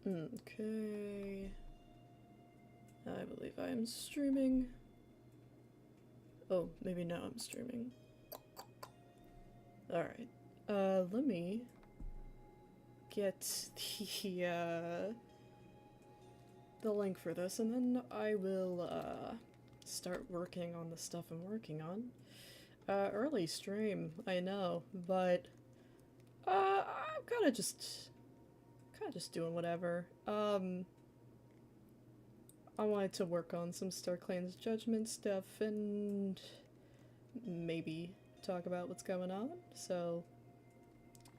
Okay. I believe I am streaming. Oh, maybe now I'm streaming. Alright. Let me get the link for this, and then I will, start working on the stuff I'm working on. Early stream, I know, but, I'm kinda just doing whatever. I wanted to work on some StarClan's Judgement stuff and maybe talk about what's going on, so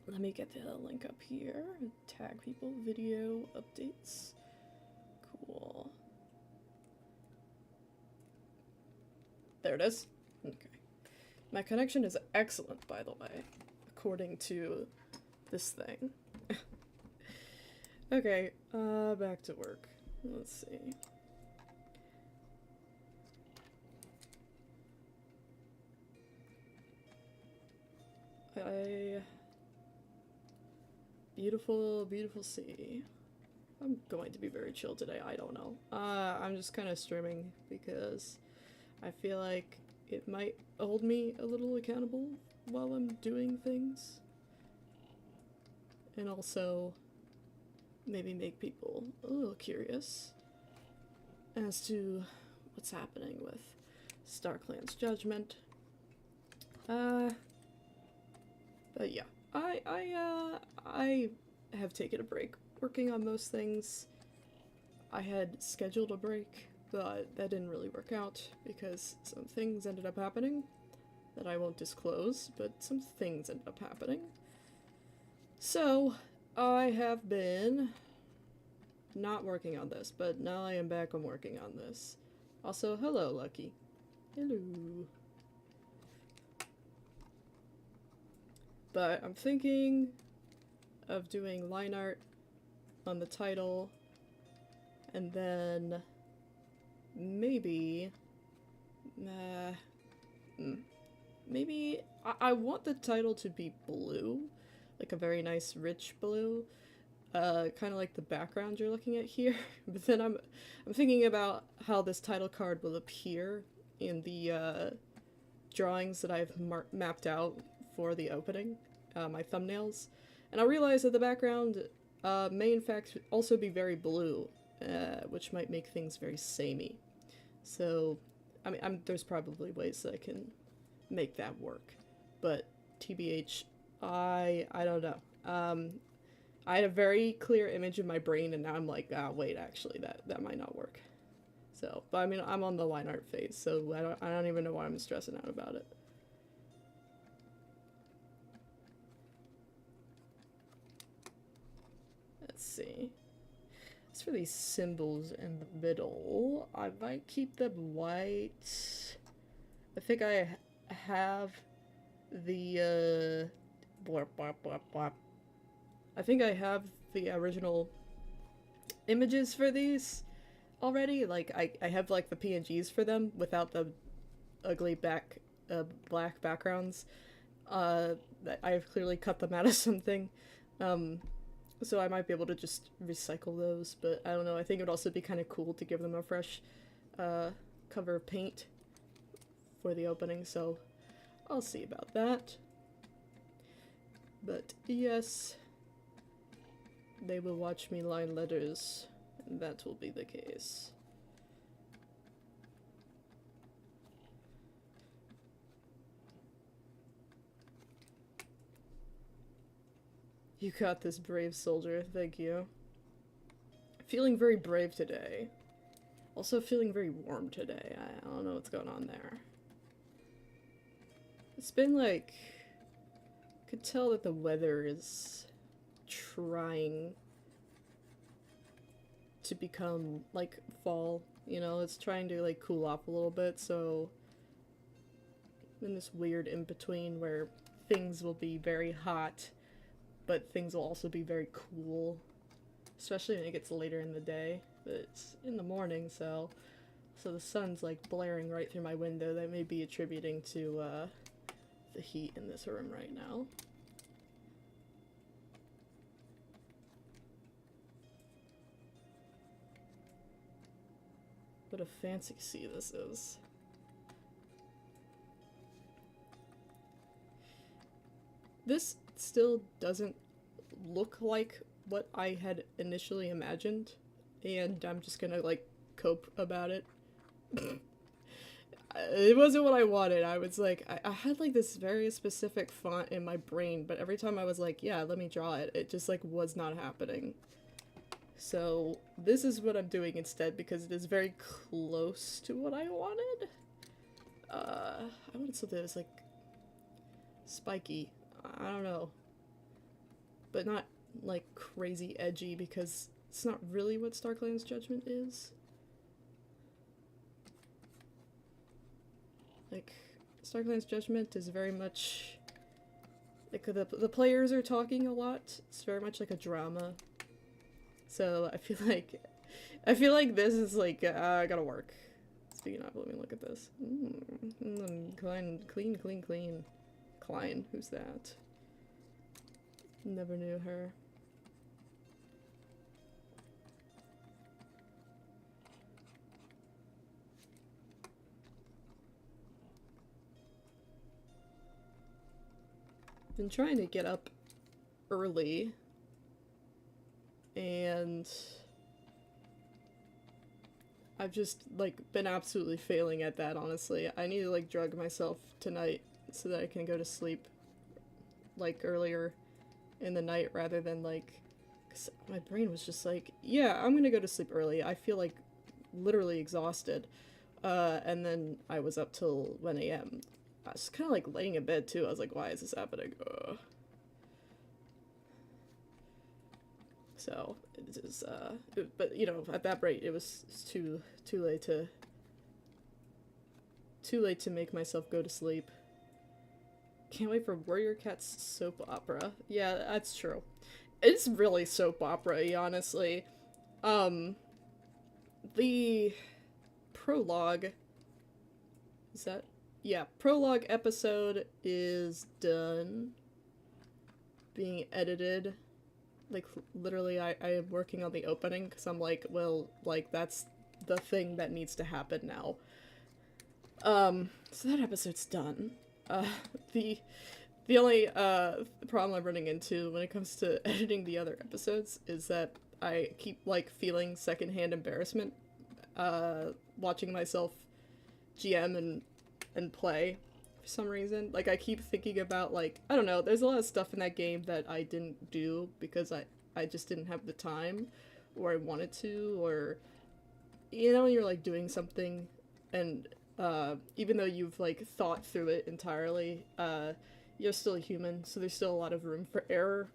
let me get the link up here. Tag people, video updates. Cool. There it is. Okay. My connection is excellent, by the way, according to this thing. Okay, back to work. Let's see. Beautiful, beautiful sea. I'm going to be very chill today, I don't know. I'm just kind of streaming because I feel like it might hold me a little accountable while I'm doing things. And also maybe make people a little curious as to what's happening with StarClan's Judgement. But yeah, I have taken a break working on most things. I had scheduled a break, but that didn't really work out because some things ended up happening that I won't disclose, but some things ended up happening. So, I have been not working on this, but now I am back on working on this. Also, hello, Lucky. Hello. But I'm thinking of doing line art on the title, and then maybe, maybe I want the title to be blue, like a very nice rich blue, kind of like the background you're looking at here. But then I'm thinking about how this title card will appear in the drawings that I've mapped out for the opening, my thumbnails, and I realized that the background may in fact also be very blue, which might make things very samey. So, I mean, there's probably ways that I can make that work, but TBH, I don't know. I had a very clear image in my brain, and now I'm like, wait, actually, that might not work. So, but I mean, I'm on the line art phase, so I don't even know why I'm stressing out about it. Let's see. As for these symbols in the middle, I might keep them white. I think I have the I think I have the original images for these already. Like I have like the PNGs for them without the ugly black backgrounds. I've clearly cut them out of something. So I might be able to just recycle those, but I don't know. I think it would also be kind of cool to give them a fresh cover of paint for the opening, so I'll see about that. But yes, they will watch me line letters, and that will be the case. You got this, brave soldier, thank you. Feeling very brave today. Also feeling very warm today. I don't know what's going on there. It's been like, I could tell that the weather is trying to become like fall, you know, it's trying to like cool off a little bit, so I'm in this weird in-between where things will be very hot, but things will also be very cool, especially when it gets later in the day. But it's in the morning, so the sun's like blaring right through my window. That may be attributing to the heat in this room right now. What a fancy sea this is. This still doesn't look like what I had initially imagined, and I'm just gonna, like, cope about it. It wasn't what I wanted. I was like, I had, like, this very specific font in my brain, but every time I was like, yeah, let me draw it, it just, like, was not happening. So, this is what I'm doing instead, because it is very close to what I wanted. I wanted something that was, like, spiky. I don't know. But not, like, crazy edgy, because it's not really what StarClan's Judgement is. Like, StarClan's Judgement is very much... like, the players are talking a lot. It's very much like a drama. So, I feel like this is, like, gotta work. Speaking of, let me look at this. Clean. Klein, who's that? Never knew her. Been trying to get up early, and I've just, like, been absolutely failing at that, honestly. I need to, like, drug myself tonight so that I can go to sleep, like, earlier in the night rather than, like, 'cause my brain was just like, yeah, I'm gonna go to sleep early. I feel, like, literally exhausted. And then I was up till 1 a.m. I was kind of, like, laying in bed, too. I was like, why is this happening? So, it is, but, you know, at that rate, it was too late to make myself go to sleep. Can't wait for Warrior Cat's soap opera. Yeah, that's true. It's really soap opera-y, honestly. The prologue... is that... yeah, prologue episode is done. Being edited. Like, literally, I am working on the opening, because I'm like, well, like, that's the thing that needs to happen now. So that episode's done. The only, problem I'm running into when it comes to editing the other episodes is that I keep, like, feeling secondhand embarrassment, watching myself GM and play for some reason. Like, I keep thinking about, like, I don't know, there's a lot of stuff in that game that I didn't do because I just didn't have the time, or I wanted to, or, you know, you're, like, doing something, and, even though you've, like, thought through it entirely, you're still a human, so there's still a lot of room for error.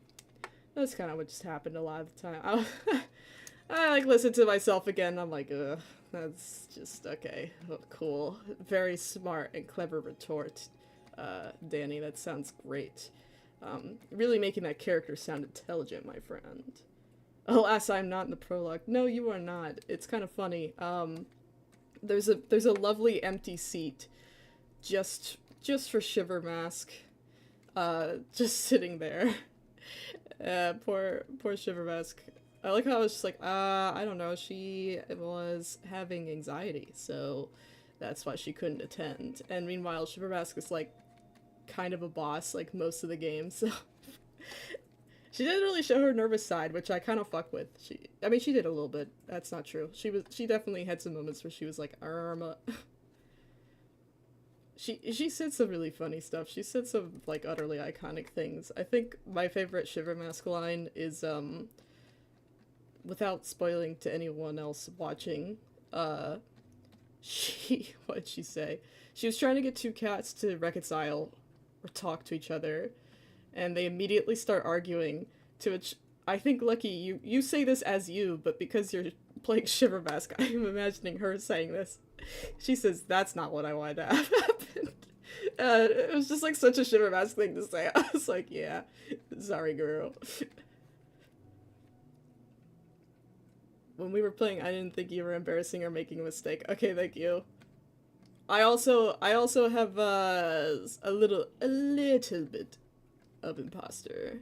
That's kind of what just happened a lot of the time. I, like, listen to myself again, I'm like, ugh, that's just, okay, oh, cool. Very smart and clever retort, Danny, that sounds great. Really making that character sound intelligent, my friend. Alas, I'm not in the prologue. No, you are not. It's kind of funny. There's a lovely empty seat just for Shiver Mask. Just sitting there. Poor Shiver Mask. I like how I was just like, I don't know, she was having anxiety, so that's why she couldn't attend. And meanwhile, Shiver Mask is, like, kind of a boss, like, most of the game, so... She didn't really show her nervous side, which I kind of fuck with. I mean, she did a little bit. That's not true. She definitely had some moments where she was like, She said some really funny stuff. She said some, like, utterly iconic things. I think my favorite Shiver Mask line is, without spoiling to anyone else watching, what'd she say? She was trying to get two cats to reconcile or talk to each other, and they immediately start arguing, to which I think, Lucky, you say this as you, but because you're playing Shiver Mask, I'm imagining her saying this. She says, that's not what I wanted to have happen. It was just, like, such a Shiver Mask thing to say. I was like, yeah, sorry, girl. When we were playing, I didn't think you were embarrassing or making a mistake. Okay, thank you. I also have, a little bit of imposter,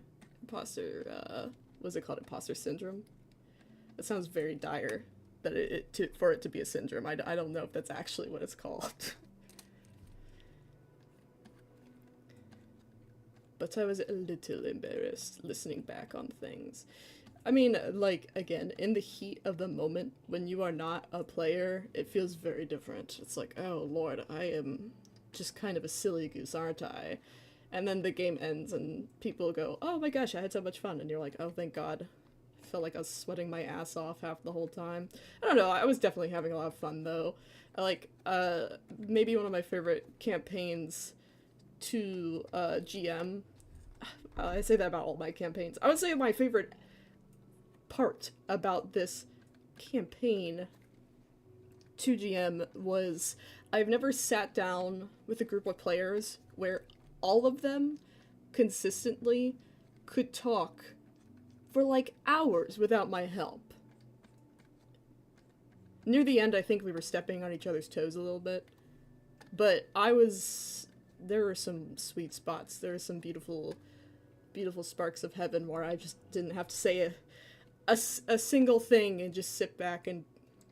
what's it called, imposter syndrome? That sounds very dire. that for it to be a syndrome. I don't know if that's actually what it's called. But I was a little embarrassed listening back on things. I mean, like, again, in the heat of the moment, when you are not a player, it feels very different. It's like, oh lord, I am just kind of a silly goose, aren't I? And then the game ends and people go, oh my gosh, I had so much fun. And you're like, oh, thank God. I felt like I was sweating my ass off half the whole time. I don't know, I was definitely having a lot of fun, though. Maybe one of my favorite campaigns to GM. I say that about all my campaigns. I would say my favorite part about this campaign to GM was I've never sat down with a group of players where all of them consistently could talk for like hours without my help. Near the end, I think we were stepping on each other's toes a little bit, but there were some sweet spots. There were some beautiful sparks of heaven where I just didn't have to say a single thing and just sit back and,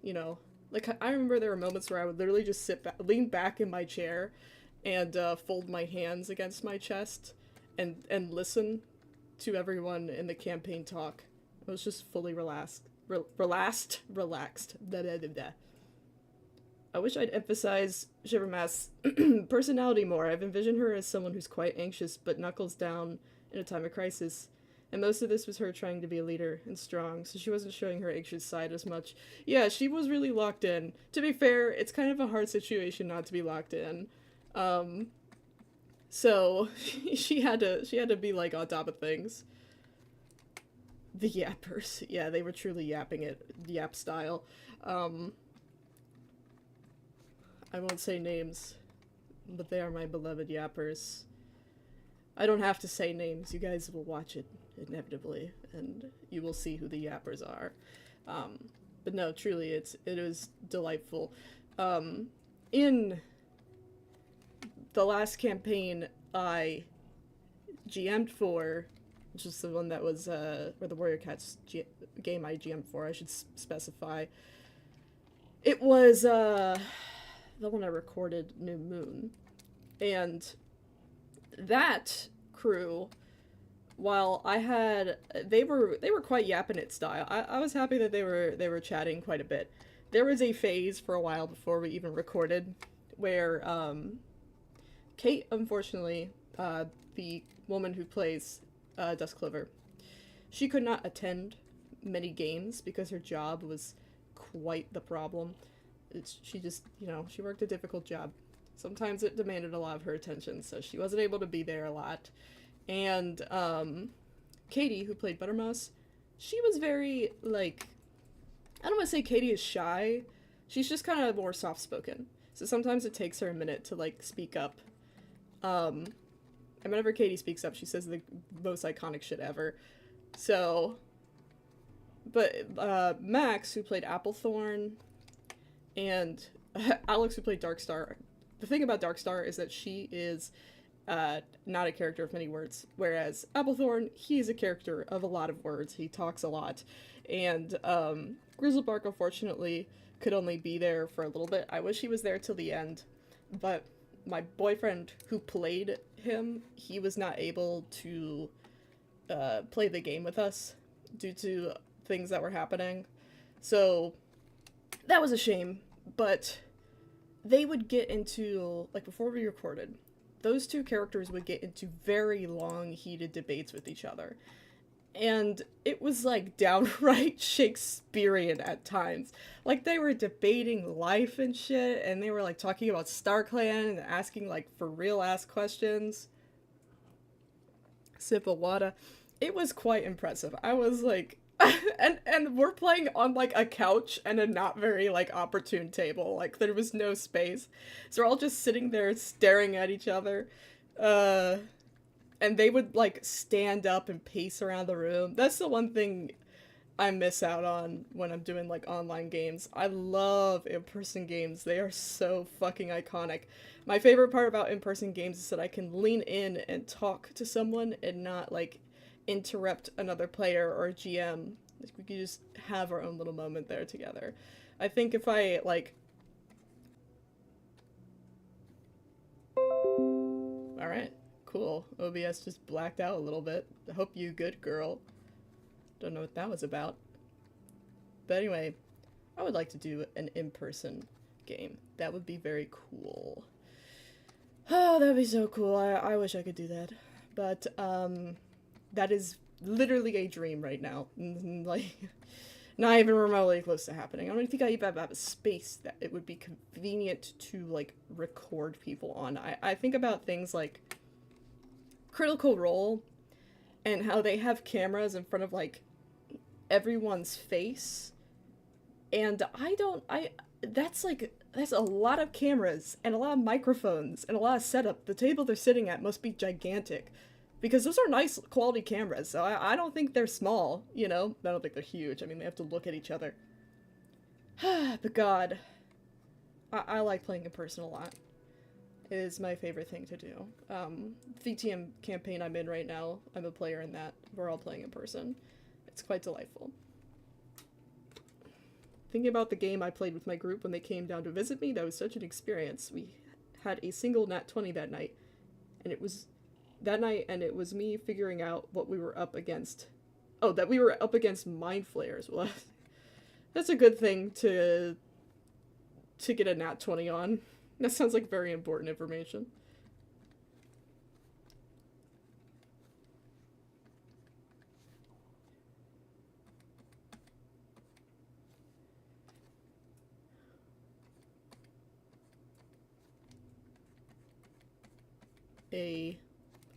you know, like, I remember there were moments where I would literally just lean back in my chair and fold my hands against my chest and listen to everyone in the campaign talk. I was just fully relaxed. Da, da, da, da. I wish I'd emphasize Shivermath's personality more. I've envisioned her as someone who's quite anxious but knuckles down in a time of crisis. And most of this was her trying to be a leader and strong, so she wasn't showing her anxious side as much. Yeah, she was really locked in. To be fair, it's kind of a hard situation not to be locked in. So she had to be like on top of things. The yappers. Yeah, they were truly yapping it, yap style. I won't say names, but they are my beloved yappers. I don't have to say names. You guys will watch it inevitably, and you will see who the yappers are. But no, truly, it was delightful. In the last campaign I GM'd for, which is the one that was, or the Warrior Cats game I GM'd for, I should specify. It was, the one I recorded, New Moon. And that crew, while they were quite yapping it style. I was happy that they were chatting quite a bit. There was a phase for a while before we even recorded where, Kate, unfortunately, the woman who plays Dusk Clover, she could not attend many games because her job was quite the problem. She just, you know, she worked a difficult job. Sometimes it demanded a lot of her attention, so she wasn't able to be there a lot. And Katie, who played Buttermouse, she was very, like, I don't want to say Katie is shy. She's just kind of more soft-spoken. So sometimes it takes her a minute to, like, speak up. And whenever Katie speaks up, she says the most iconic shit ever. So, but Max, who played Applethorn, and Alex, who played Darkstar, the thing about Darkstar is that she is not a character of many words, whereas Applethorn, he's a character of a lot of words. He talks a lot. And Grizzlebark, unfortunately, could only be there for a little bit. I wish he was there till the end, but my boyfriend who played him, he was not able to play the game with us due to things that were happening. So that was a shame, but they would get into, like, before we recorded, those two characters would get into very long, heated debates with each other. And it was, like, downright Shakespearean at times. Like, they were debating life and shit, and they were, like, talking about StarClan and asking, like, for real-ass questions. Sip of water. It was quite impressive. I was, like... and we're playing on, like, a couch and a not very, like, opportune table. Like, there was no space. So we're all just sitting there staring at each other. And they would, like, stand up and pace around the room. That's the one thing I miss out on when I'm doing, like, online games. I love in-person games. They are so fucking iconic. My favorite part about in-person games is that I can lean in and talk to someone and not, like, interrupt another player or GM Like, we could just have our own little moment there together. I think if I, like... Alright, cool. OBS just blacked out a little bit. I hope you good, girl. Don't know what that was about. But anyway, I would like to do an in-person game. That would be very cool. Oh, that'd be so cool. I wish I could do that. But, that is literally a dream right now. Like, not even remotely close to happening. I don't think I even have a space that it would be convenient to, like, record people on. I think about things like Critical Role and how they have cameras in front of, like, everyone's face. And that's a lot of cameras and a lot of microphones and a lot of setup. The table they're sitting at must be gigantic. Because those are nice quality cameras, so I don't think they're small, you know? I don't think they're huge. I mean, they have to look at each other. But God, I like playing in person a lot. It is my favorite thing to do. VTM campaign I'm in right now, I'm a player in that. We're all playing in person. It's quite delightful. Thinking about the game I played with my group when they came down to visit me, that was such an experience. We had a single nat 20 that night, and it was me figuring out what we were up against. Oh, that we were up against mind flayers. Well, that's a good thing to get a nat 20 on. That sounds like very important information.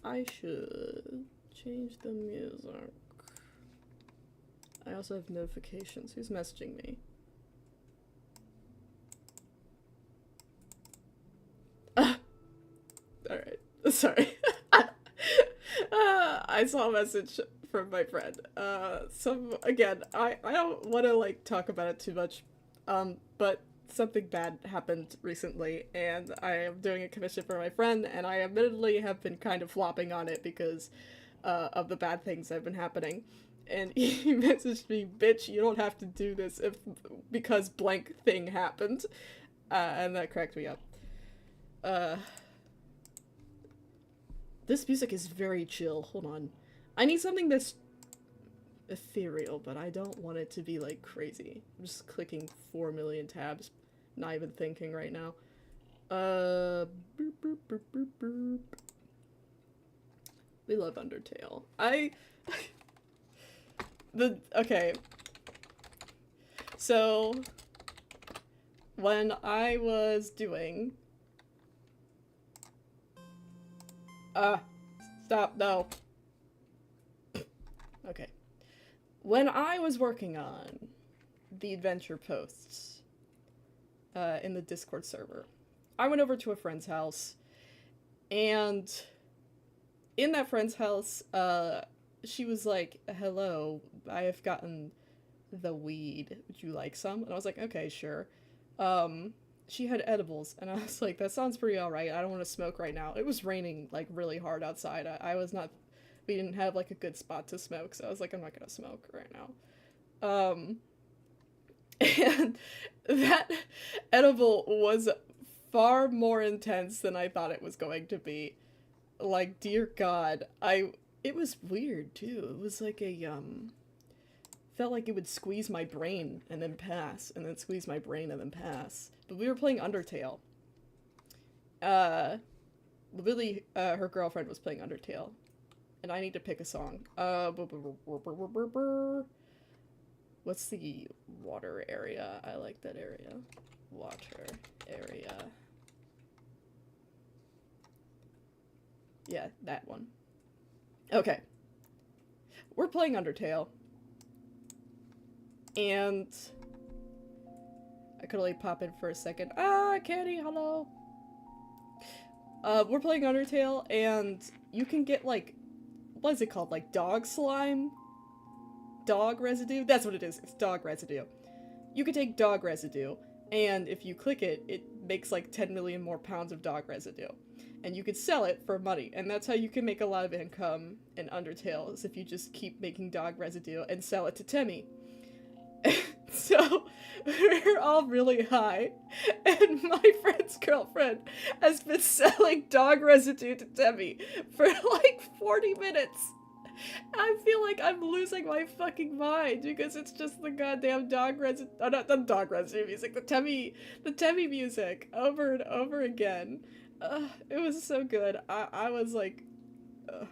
I should change the music. I also have notifications. Who's messaging me? Alright. Sorry. I saw a message from my friend. Again, I don't want to, like, talk about it too much, but something bad happened recently, and I am doing a commission for my friend, and I admittedly have been kind of flopping on it because of the bad things that have been happening. And he messaged me, "Bitch, you don't have to do this because blank thing happened," and that cracked me up. This music is very chill. Hold on. I need something that's ethereal, but I don't want it to be, like, crazy. I'm just clicking 4 million tabs. Not even thinking right now. Boop, boop, boop, boop, boop. We love Undertale. Okay. So, when I was doing... stop, no. Okay. When I was working on the adventure posts, in the Discord server, I went over to a friend's house, and in that friend's house, she was like, "Hello, I have gotten the weed. Would you like some?" And I was like, "Okay, sure." She had edibles, and I was like, "That sounds pretty alright. I don't want to smoke right now." It was raining, like, really hard outside. We didn't have, like, a good spot to smoke, so I was like, I'm not gonna smoke right now. And that edible was far more intense than I thought it was going to be. Like, dear God, it was weird, too. It was like felt like it would squeeze my brain and then pass, and then squeeze my brain and then pass. But we were playing Undertale. Lily, her girlfriend, was playing Undertale. And I need to pick a song. What's the water area? I like that area. Water area. Yeah, that one. Okay. We're playing Undertale. And I could only pop in for a second. Candy, hello. We're playing Undertale, and you can get, like, what is it called? Like, dog slime? Dog residue? That's what it is. It's dog residue. You can take dog residue, and if you click it, it makes like 10 million more pounds of dog residue. And you could sell it for money, and that's how you can make a lot of income in Undertale, is if you just keep making dog residue and sell it to Timmy. So we're all really high, and my friend's girlfriend has been selling dog residue to Demi for like 40 minutes. I feel like I'm losing my fucking mind because it's just the goddamn dog residue. Oh, not the dog residue music, the Temmie music over and over again. It was so good. I was like, I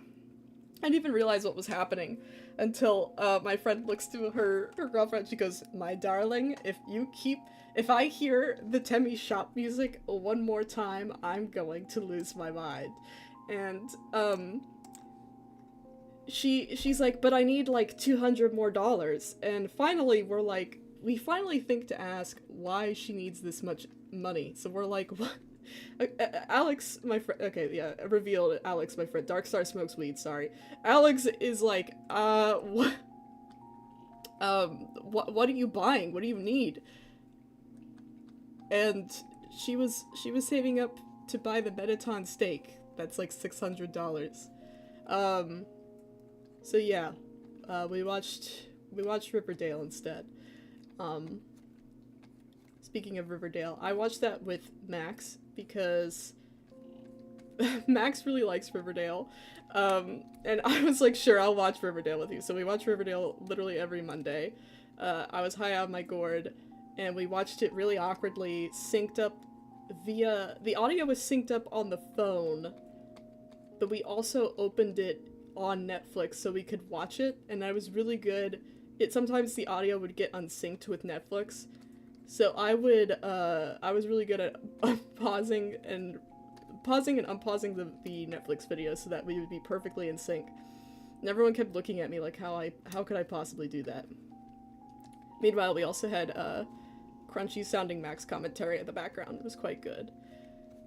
didn't even realize what was happening until my friend looks to her girlfriend. She goes, "My darling, if I hear the Temmie shop music one more time, I'm going to lose my mind." And she's like, "But I need like $200 more." And finally we finally think to ask why she needs this much money. So we're like, "What?" Alex, my friend, okay, yeah, revealed Alex, my friend, Darkstar smokes weed, sorry. Alex is like, what are you buying? What do you need? And she was saving up to buy the Mettaton steak. That's like $600. So yeah, we watched Riverdale instead. Speaking of Riverdale, I watched that with Max because Max really likes Riverdale. And I was like, sure, I'll watch Riverdale with you. So we watch Riverdale literally every Monday. I was high on my gourd, and we watched it really awkwardly, synced up the audio was synced up on the phone, but we also opened it on Netflix so we could watch it, and I was really good. Sometimes the audio would get unsynced with Netflix. So I was really good at pausing and unpausing the Netflix video so that we would be perfectly in sync. And everyone kept looking at me like, how could I possibly do that? Meanwhile, we also had crunchy sounding Max commentary in the background. It was quite good.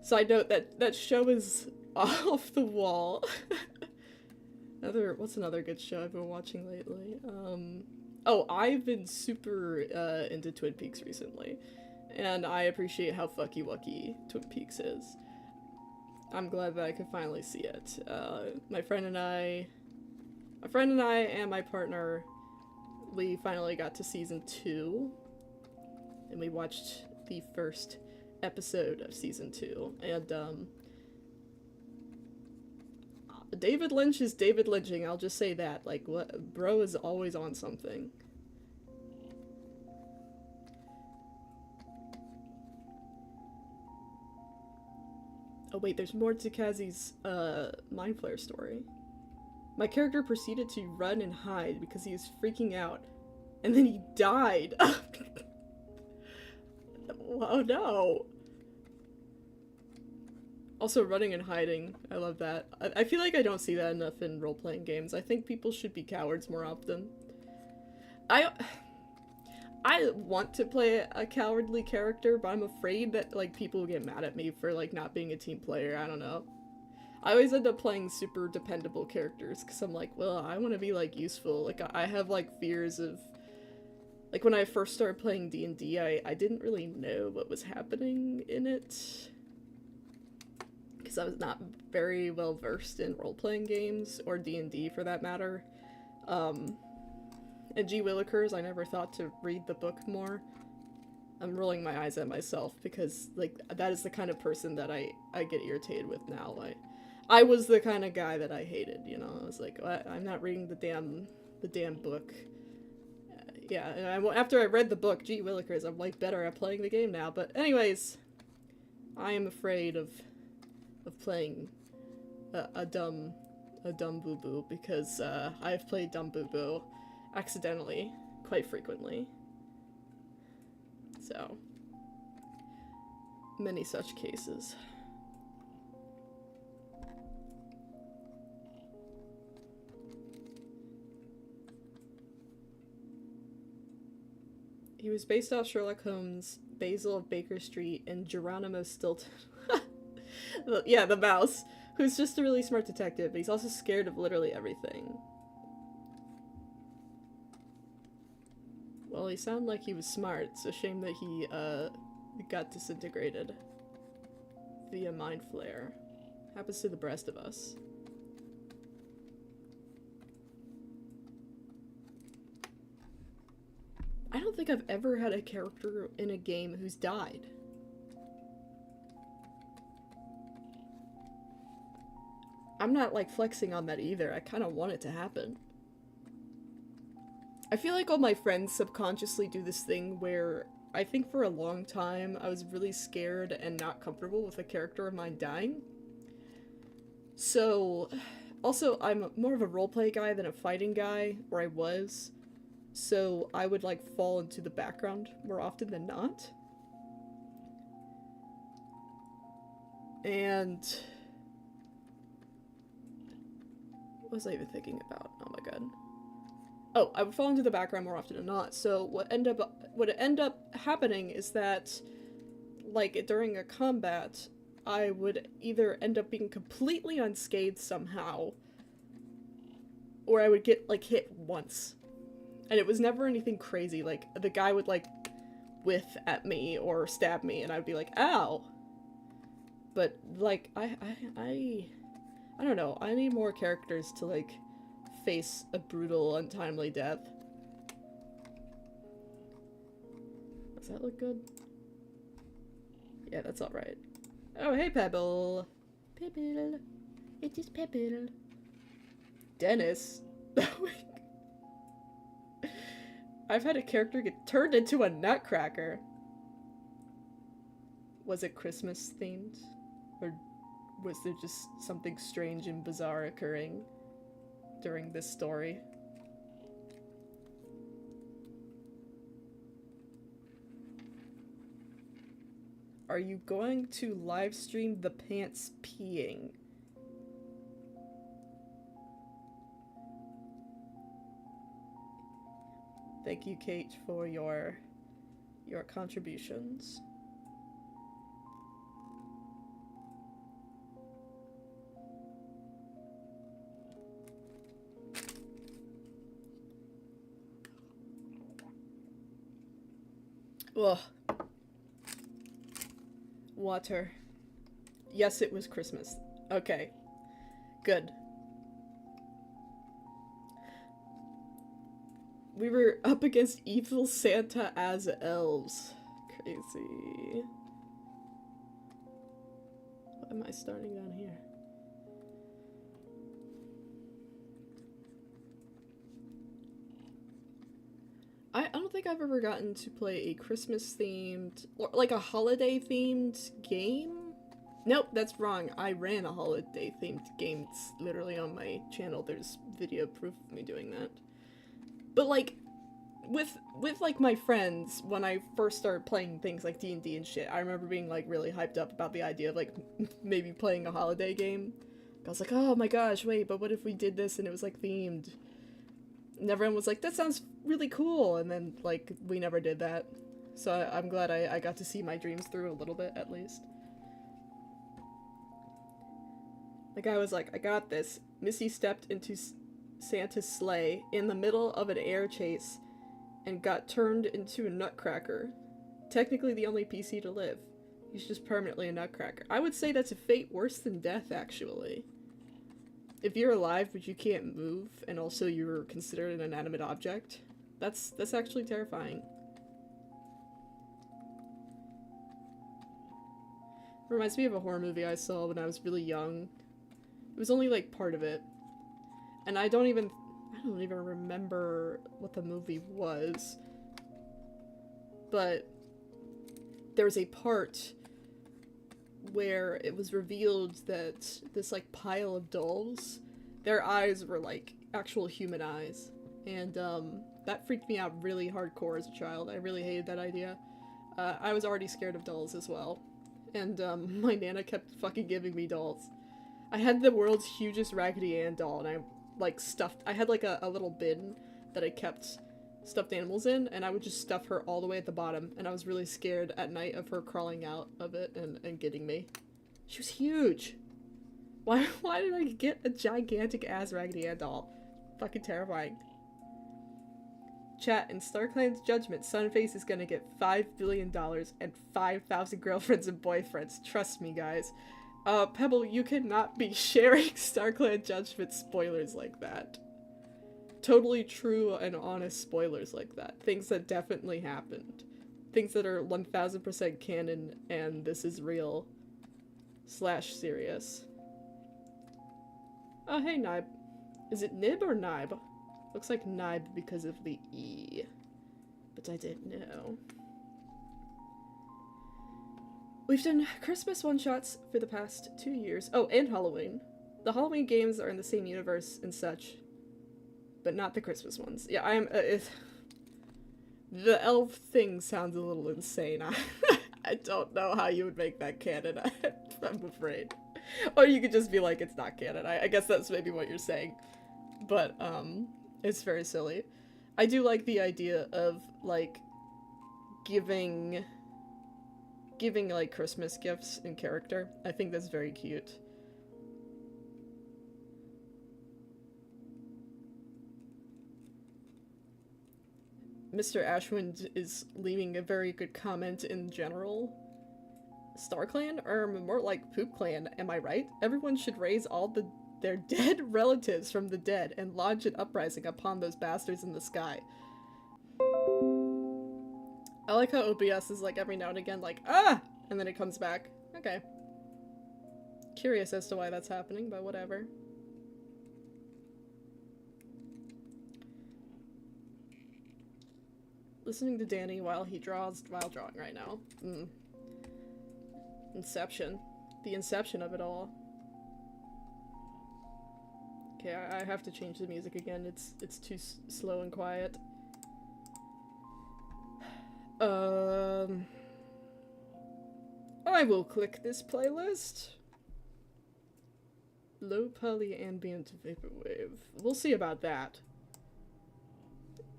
Side note, that show is off the wall. What's another good show I've been watching lately? Oh, I've been super into Twin Peaks recently, and I appreciate how fucky-wucky Twin Peaks is. I'm glad that I could finally see it. My friend and I and my partner, we finally got to season 2, and we watched the first episode of season 2, and David Lynch is David Lynching, I'll just say that. Like, what, bro is always on something. Oh wait, there's more to Kazi's Mind Flare story. My character proceeded to run and hide because he was freaking out, and then he died. Oh no. Also, running and hiding. I love that. I feel like I don't see that enough in role-playing games. I think people should be cowards more often. I want to play a cowardly character, but I'm afraid that, like, people will get mad at me for, like, not being a team player. I don't know. I always end up playing super dependable characters, because I'm like, well, I want to be, like, useful. Like, I have, like, fears of... Like, when I first started playing D&D, I didn't really know what was happening in it. Because I was not very well versed in role-playing games, or D&D for that matter. And G. Willikers, I never thought to read the book more. I'm rolling my eyes at myself, because, like, that is the kind of person that I get irritated with now. I was the kind of guy that I hated, you know? I was like, I'm not reading the damn book. Yeah, and after I read the book, G. Willikers, I'm, like, better at playing the game now. But anyways, I am afraid of playing a dumb boo-boo, because I've played dumb boo-boo accidentally quite frequently. So, many such cases. He was based off Sherlock Holmes, Basil of Baker Street, and Geronimo Stilton. Yeah, the mouse, who's just a really smart detective, but he's also scared of literally everything. Well, he sounded like he was smart. It's a shame that he got disintegrated via mind flare. Happens to the best of us. I don't think I've ever had a character in a game who's died. I'm not, like, flexing on that either. I kind of want it to happen. I feel like all my friends subconsciously do this thing where I think for a long time I was really scared and not comfortable with a character of mine dying. So, also, I'm more of a roleplay guy than a fighting guy, or I was. So I would, like, fall into the background more often than not. And what was I even thinking about? Oh my god. Oh, I would fall into the background more often than not. So what ended up happening is that, like, during a combat, I would either end up being completely unscathed somehow, or I would get, like, hit once. And it was never anything crazy. Like, the guy would, like, whiff at me or stab me, and I'd be like, ow! But, like, I don't know. I need more characters to, like, face a brutal, untimely death. Does that look good? Yeah, that's alright. Oh, hey, Pebble! Pebble! It is Pebble. Dennis? I've had a character get turned into a nutcracker. Was it Christmas themed? Or was there just something strange and bizarre occurring during this story? Are you going to live stream the pants peeing? Thank you, Kate, for your contributions. Ugh. Water. Yes, it was Christmas. Okay. Good. We were up against evil Santa as elves. Crazy. Why am I starting down here? I don't think I've ever gotten to play a Christmas-themed, or like a holiday-themed game. Nope, that's wrong. I ran a holiday-themed game. It's literally on my channel. There's video proof of me doing that. But like, with like my friends, when I first started playing things like D&D and shit, I remember being like really hyped up about the idea of like maybe playing a holiday game. I was like, oh my gosh, wait, but what if we did this and it was like themed? And everyone was like, that sounds really cool, and then like we never did that. So I'm glad I got to see my dreams through a little bit at least. The guy was like, I got this. Missy stepped into Santa's sleigh in the middle of an air chase and got turned into a nutcracker. Technically the only PC to live. He's just permanently a nutcracker. I would say that's a fate worse than death, actually. If you're alive but you can't move, and also you're considered an inanimate object, that's actually terrifying. Reminds me of a horror movie I saw when I was really young. It was only like part of it. And I don't even remember what the movie was. But there was a part where it was revealed that this like pile of dolls, their eyes were like actual human eyes. And that freaked me out really hardcore as a child. I really hated that idea. I was already scared of dolls as well. And my nana kept fucking giving me dolls. I had the world's hugest Raggedy Ann doll, and I like I had like a little bin that I kept stuffed animals in, and I would just stuff her all the way at the bottom, and I was really scared at night of her crawling out of it and getting me. She was huge. Why did I get a gigantic ass Raggedy Ann doll? Fucking terrifying. Chat, in StarClan's Judgement, Sunface is gonna get $5 billion and 5,000 girlfriends and boyfriends. Trust me, guys. Pebble, you cannot be sharing StarClan Judgement spoilers like that. totally true and honest spoilers like that. Things that definitely happened. Things that are 1000% canon and this is real / serious. Oh, hey, Nib. Is it Nib or Nib? Looks like Nib because of the E. But I didn't know. We've done Christmas one-shots for the past 2 years. Oh, and Halloween. The Halloween games are in the same universe and such. But not the Christmas ones. Yeah, I am... the elf thing sounds a little insane. I don't know how you would make that canon, I'm afraid. Or you could just be like, it's not canon. I guess that's maybe what you're saying. But, it's very silly. I do like the idea of, like, giving, like, Christmas gifts in character. I think that's very cute. Mr. Ashwind is leaving a very good comment in general. StarClan are more like Poop Clan, am I right? Everyone should raise all their dead relatives from the dead and launch an uprising upon those bastards in the sky. I like how OBS is like every now and again like, ah! And then it comes back. Okay. Curious as to why that's happening, but whatever. Listening to Danny while he draws while drawing right now. Inception. The inception of it all. Okay, I have to change the music again. It's too slow and quiet. I will click this playlist. Low poly ambient vaporwave. We'll see about that.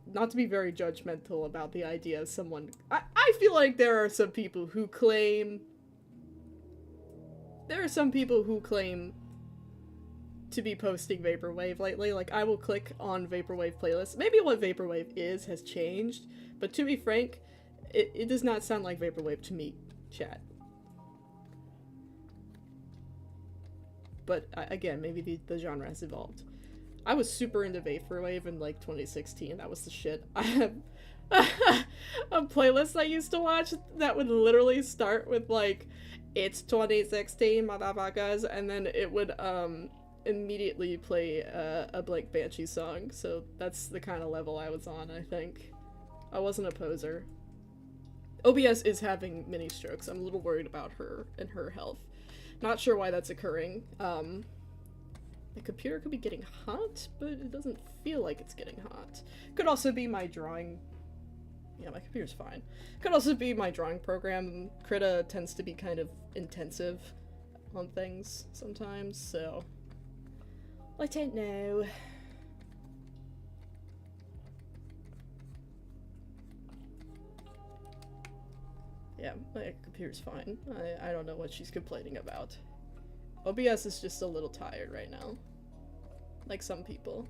Not to be very judgmental about the idea of someone... I feel like there are some people who claim... There are some people who claim to be posting Vaporwave lately. Like, I will click on Vaporwave playlists. Maybe what Vaporwave is has changed, but to be frank, it does not sound like Vaporwave to me, chat. But, again, maybe the genre has evolved. I was super into Vaporwave in, like, 2016. That was the shit. I have a playlist I used to watch that would literally start with, like, it's 2016, motherfuckers, and then it would, immediately play a Blake Banshee song. So that's the kind of level I was on, I think. I wasn't a poser. OBS is having mini strokes. I'm a little worried about her and her health. Not sure why that's occurring. The computer could be getting hot, but it doesn't feel like it's getting hot. Could also be my drawing... Yeah, my computer's fine. Could also be my drawing program. Krita tends to be kind of intensive on things sometimes, so... I don't know. Yeah, my computer's fine. I don't know what she's complaining about. OBS is just a little tired right now. Like some people.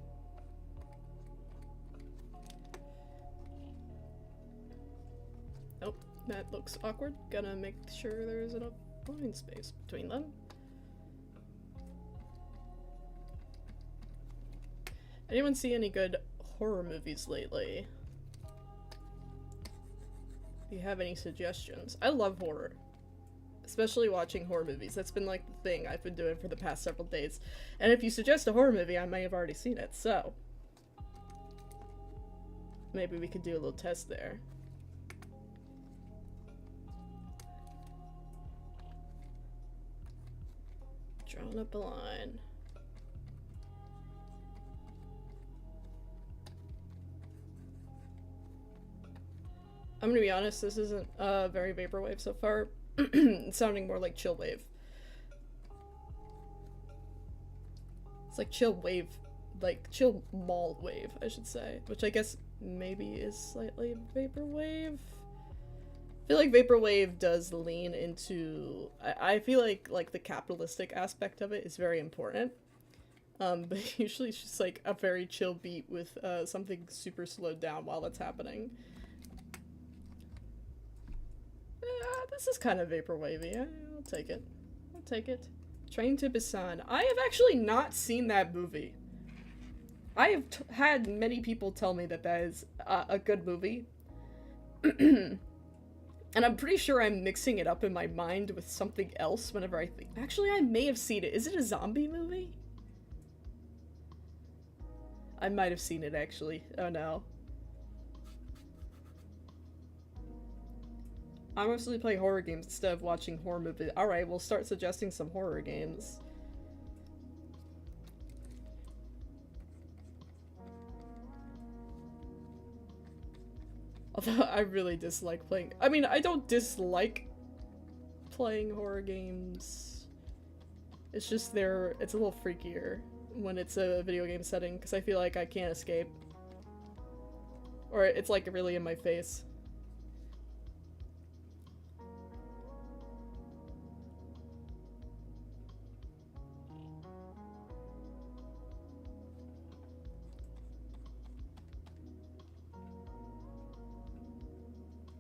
Nope, that looks awkward. Gotta make sure there's enough line space between them. Anyone see any good horror movies lately? If you have any suggestions. I love horror. Especially watching horror movies. That's been like the thing I've been doing for the past several days. And if you suggest a horror movie, I may have already seen it, so... maybe we could do a little test there. Drawing up a line. I'm gonna be honest, this isn't very Vaporwave so far. It's sounding more like chill wave. It's like chill wave, like chill mall wave, I should say, which I guess maybe is slightly Vaporwave. I feel like Vaporwave does lean into, I feel like the capitalistic aspect of it is very important. But usually it's just like a very chill beat with something super slowed down while it's happening. This is kind of Vaporwavy. I'll take it. I'll take it. Train to Busan. I have actually not seen that movie. I have had many people tell me that that is a good movie. And I'm pretty sure I'm mixing it up in my mind with something else whenever I think. Actually, I may have seen it. Is it a zombie movie? I might have seen it, actually. Oh no. I mostly play horror games instead of watching horror movies. Alright, we'll start suggesting some horror games. Although I really dislike playing. I mean, I don't dislike playing horror games. It's just it's a little freakier when it's a video game setting because I feel like I can't escape. Or it's like really in my face.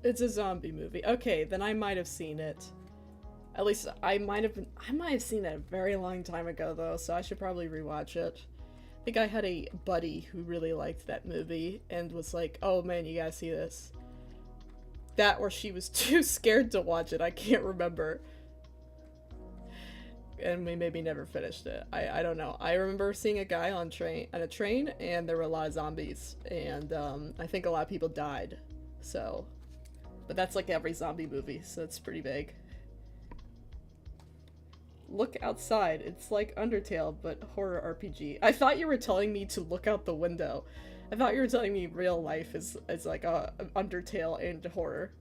It's a zombie movie. Okay, then I might have seen it. At least I might have seen it a very long time ago though, so I should probably rewatch it. I think I had a buddy who really liked that movie and was like, "Oh man, you gotta see this." That or she was too scared to watch it, I can't remember. And we maybe never finished it. I don't know. I remember seeing a guy on a train and there were a lot of zombies and I think a lot of people died. So but that's like every zombie movie, so it's pretty big. Look outside. It's like Undertale, but horror RPG. I thought you were telling me to look out the window. I thought you were telling me real life is like a Undertale and horror.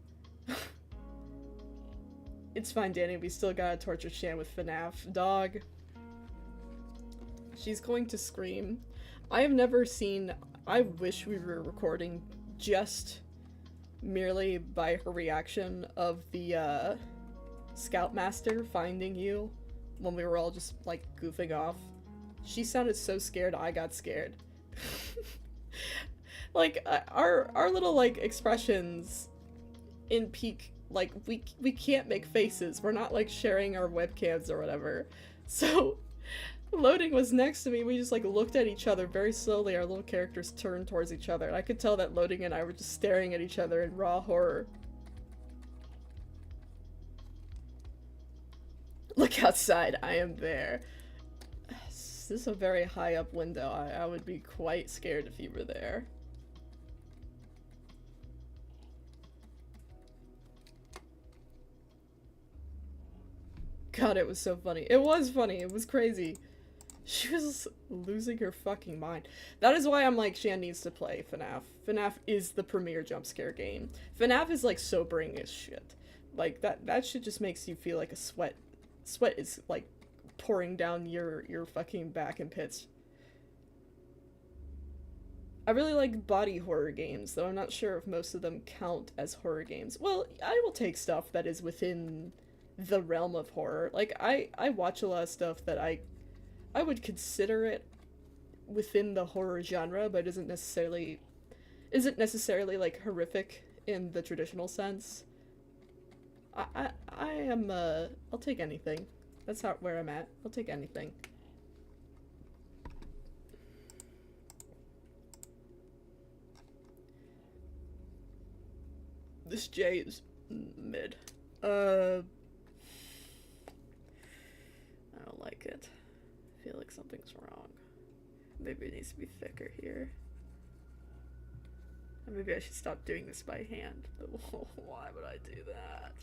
It's fine, Danny. We still gotta torture Shan with FNAF. Dog. She's going to scream. I have never seen... I wish we were recording just merely by her reaction of the Scoutmaster finding you when we were all just like goofing off. She sounded so scared I got scared. Like our little like expressions in peak, like we can't make faces. We're not like sharing our webcams or whatever. So Loading was next to me. We just like looked at each other very slowly. Our little characters turned towards each other. And I could tell that Loading and I were just staring at each other in raw horror. Look outside. I am there. This is a very high up window. I would be quite scared if you were there. God, it was so funny. It was funny. It was crazy. She was losing her fucking mind. That is why I'm like, Shan needs to play FNAF. FNAF is the premier jump scare game. FNAF is like sobering as shit. Like that shit just makes you feel like a sweat is like pouring down your fucking back and pits. I really like body horror games, though I'm not sure if most of them count as horror games. Well, I will take stuff that is within the realm of horror. Like I watch a lot of stuff that I would consider it within the horror genre, but isn't necessarily like horrific in the traditional sense. I am I'll take anything. That's not where I'm at. I'll take anything. This J is mid. I don't like it. I feel like something's wrong. Maybe it needs to be thicker here. Or maybe I should stop doing this by hand. Why would I do that?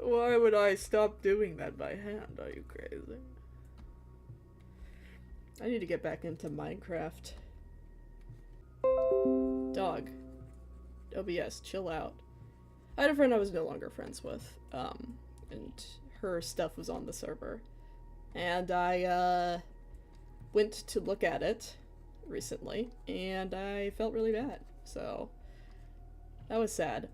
Why would I stop doing that by hand? Are you crazy? I need to get back into Minecraft. Dog. OBS, chill out. I had a friend I was no longer friends with, and her stuff was on the server. And I went to look at it recently, and I felt really bad. So that was sad.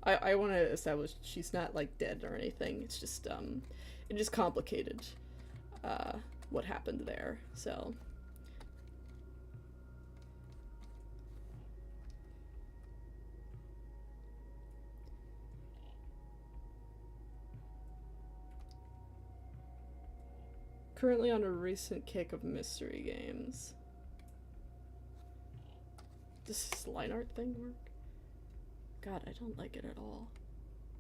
I want to establish she's not like dead or anything. It's just it just complicated what happened there. So currently on a recent kick of mystery games. Does this line art thing work? God, I don't like it at all.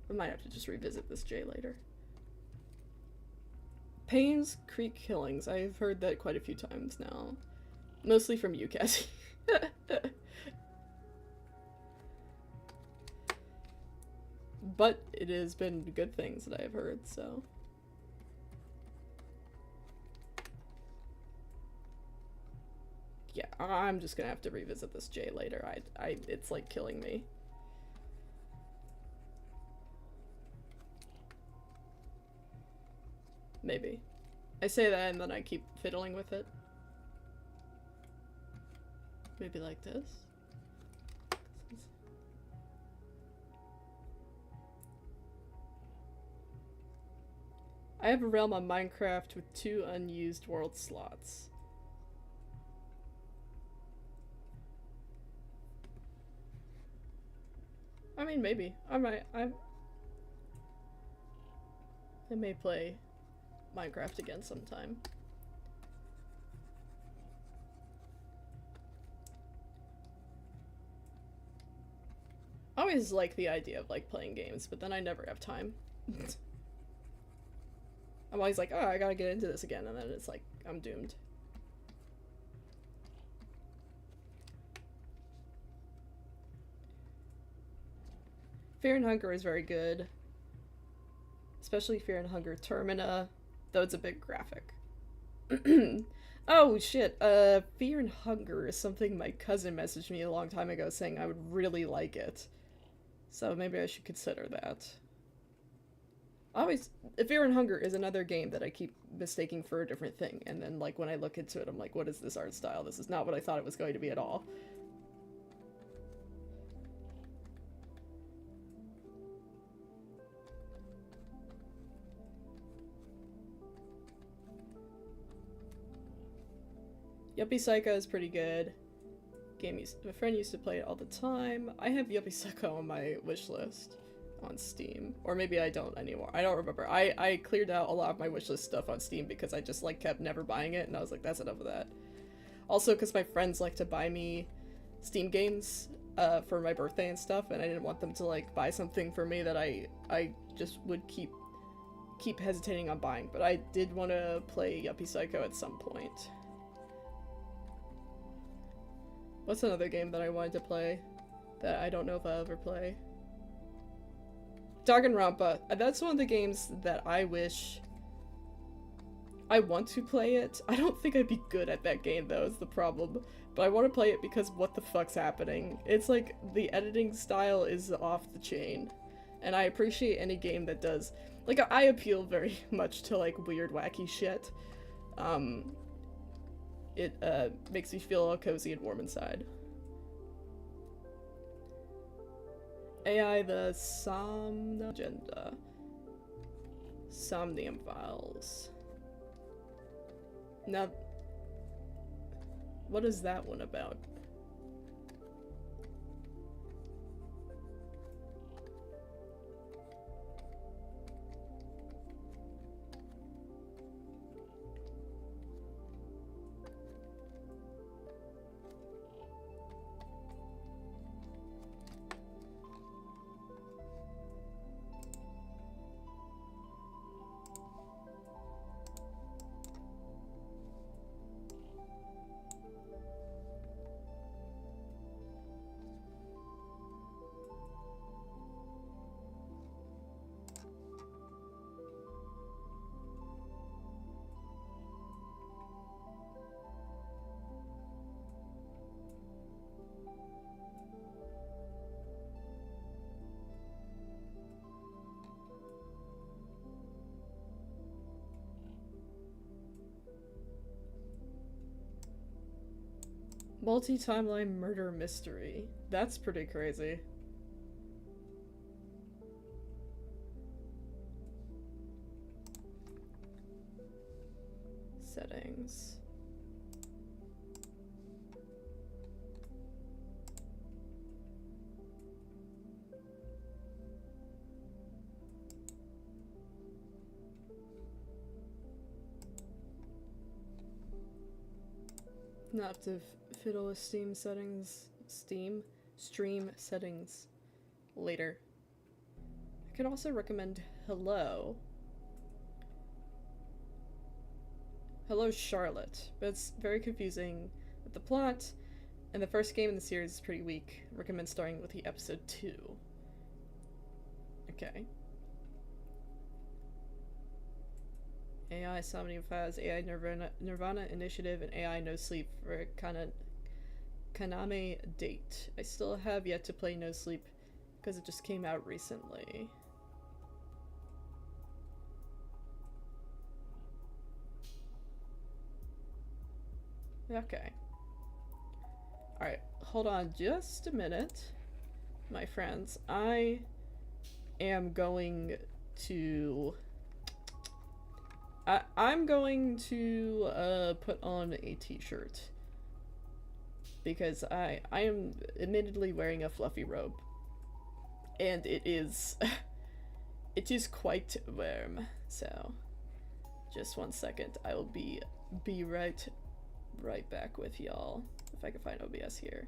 I might have to just revisit this J later. Payne's Creek Killings. I've heard that quite a few times now. Mostly from you, Cassie. But it has been good things that I have heard, so. Yeah, I'm just gonna have to revisit this J later. It's like killing me. Maybe. I say that and then I keep fiddling with it. Maybe like this. I have a realm on Minecraft with 2 unused world slots. I mean, maybe. I may play Minecraft again sometime. I always like the idea of like playing games, but then I never have time. I'm always like, oh, I gotta get into this again, and then it's like, I'm doomed. Fear and Hunger is very good. Especially Fear and Hunger Termina, though it's a big graphic. Oh shit, Fear and Hunger is something my cousin messaged me a long time ago saying I would really like it. So maybe I should consider that. Fear and Hunger is another game that I keep mistaking for a different thing, and then like when I look into it I'm like, what is this art style? This is not what I thought it was going to be at all. Yuppie Psycho is pretty good. My friend used to play it all the time. I have Yuppie Psycho on my wish list on Steam. Or maybe I don't anymore. I don't remember. I cleared out a lot of my wishlist stuff on Steam because I just like kept never buying it, and I was like, that's enough of that. Also because my friends like to buy me Steam games for my birthday and stuff, and I didn't want them to like buy something for me that I just would keep hesitating on buying. But I did want to play Yuppie Psycho at some point. What's another game that I wanted to play that I don't know if I'll ever play? Danganronpa. That's one of the games that I wish I want to play it. I don't think I'd be good at that game though, is the problem. But I want to play it because what the fuck's happening? It's like the editing style is off the chain. And I appreciate any game that does. Like, I appeal very much to like weird, wacky shit. It makes me feel all cozy and warm inside. AI the Agenda. Somnium Files. Now, what is that one about? Multi-timeline murder mystery. That's pretty crazy. Settings. have to fiddle with Steam stream settings later. I could also recommend Hello Charlotte, but it's very confusing with the plot, and the first game in the series is pretty weak. Recommend starting with the episode 2. Okay. AI Somnifies, AI Nirvana Initiative, and AI No Sleep for Kaname Date. I still have yet to play No Sleep because it just came out recently. Okay. Alright, hold on just a minute, my friends. I am going to... I'm going to put on a t-shirt. Because I am admittedly wearing a fluffy robe. And it is... it is quite warm. So, just one second. I will be right back with y'all. If I can find OBS here.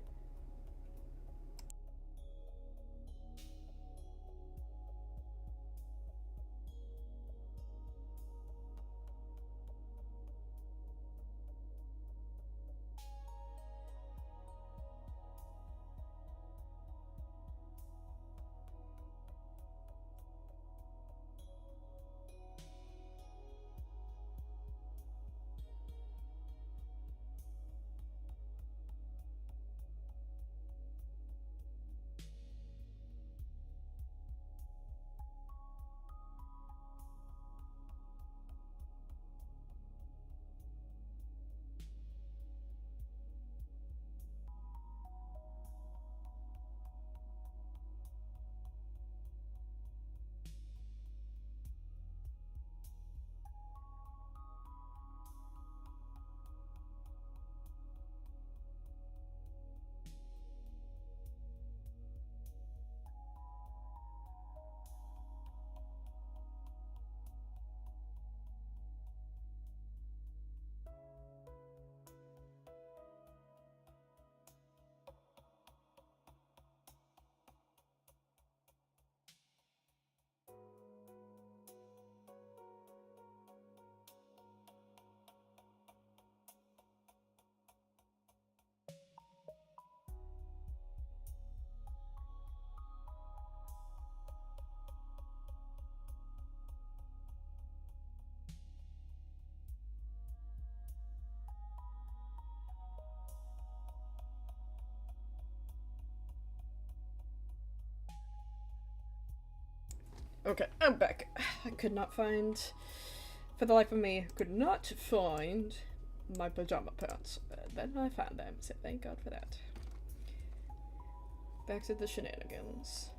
Okay, I'm back. I could not find, for the life of me, could not find my pajama pants. Then I found them, so thank God for that. Back to the shenanigans.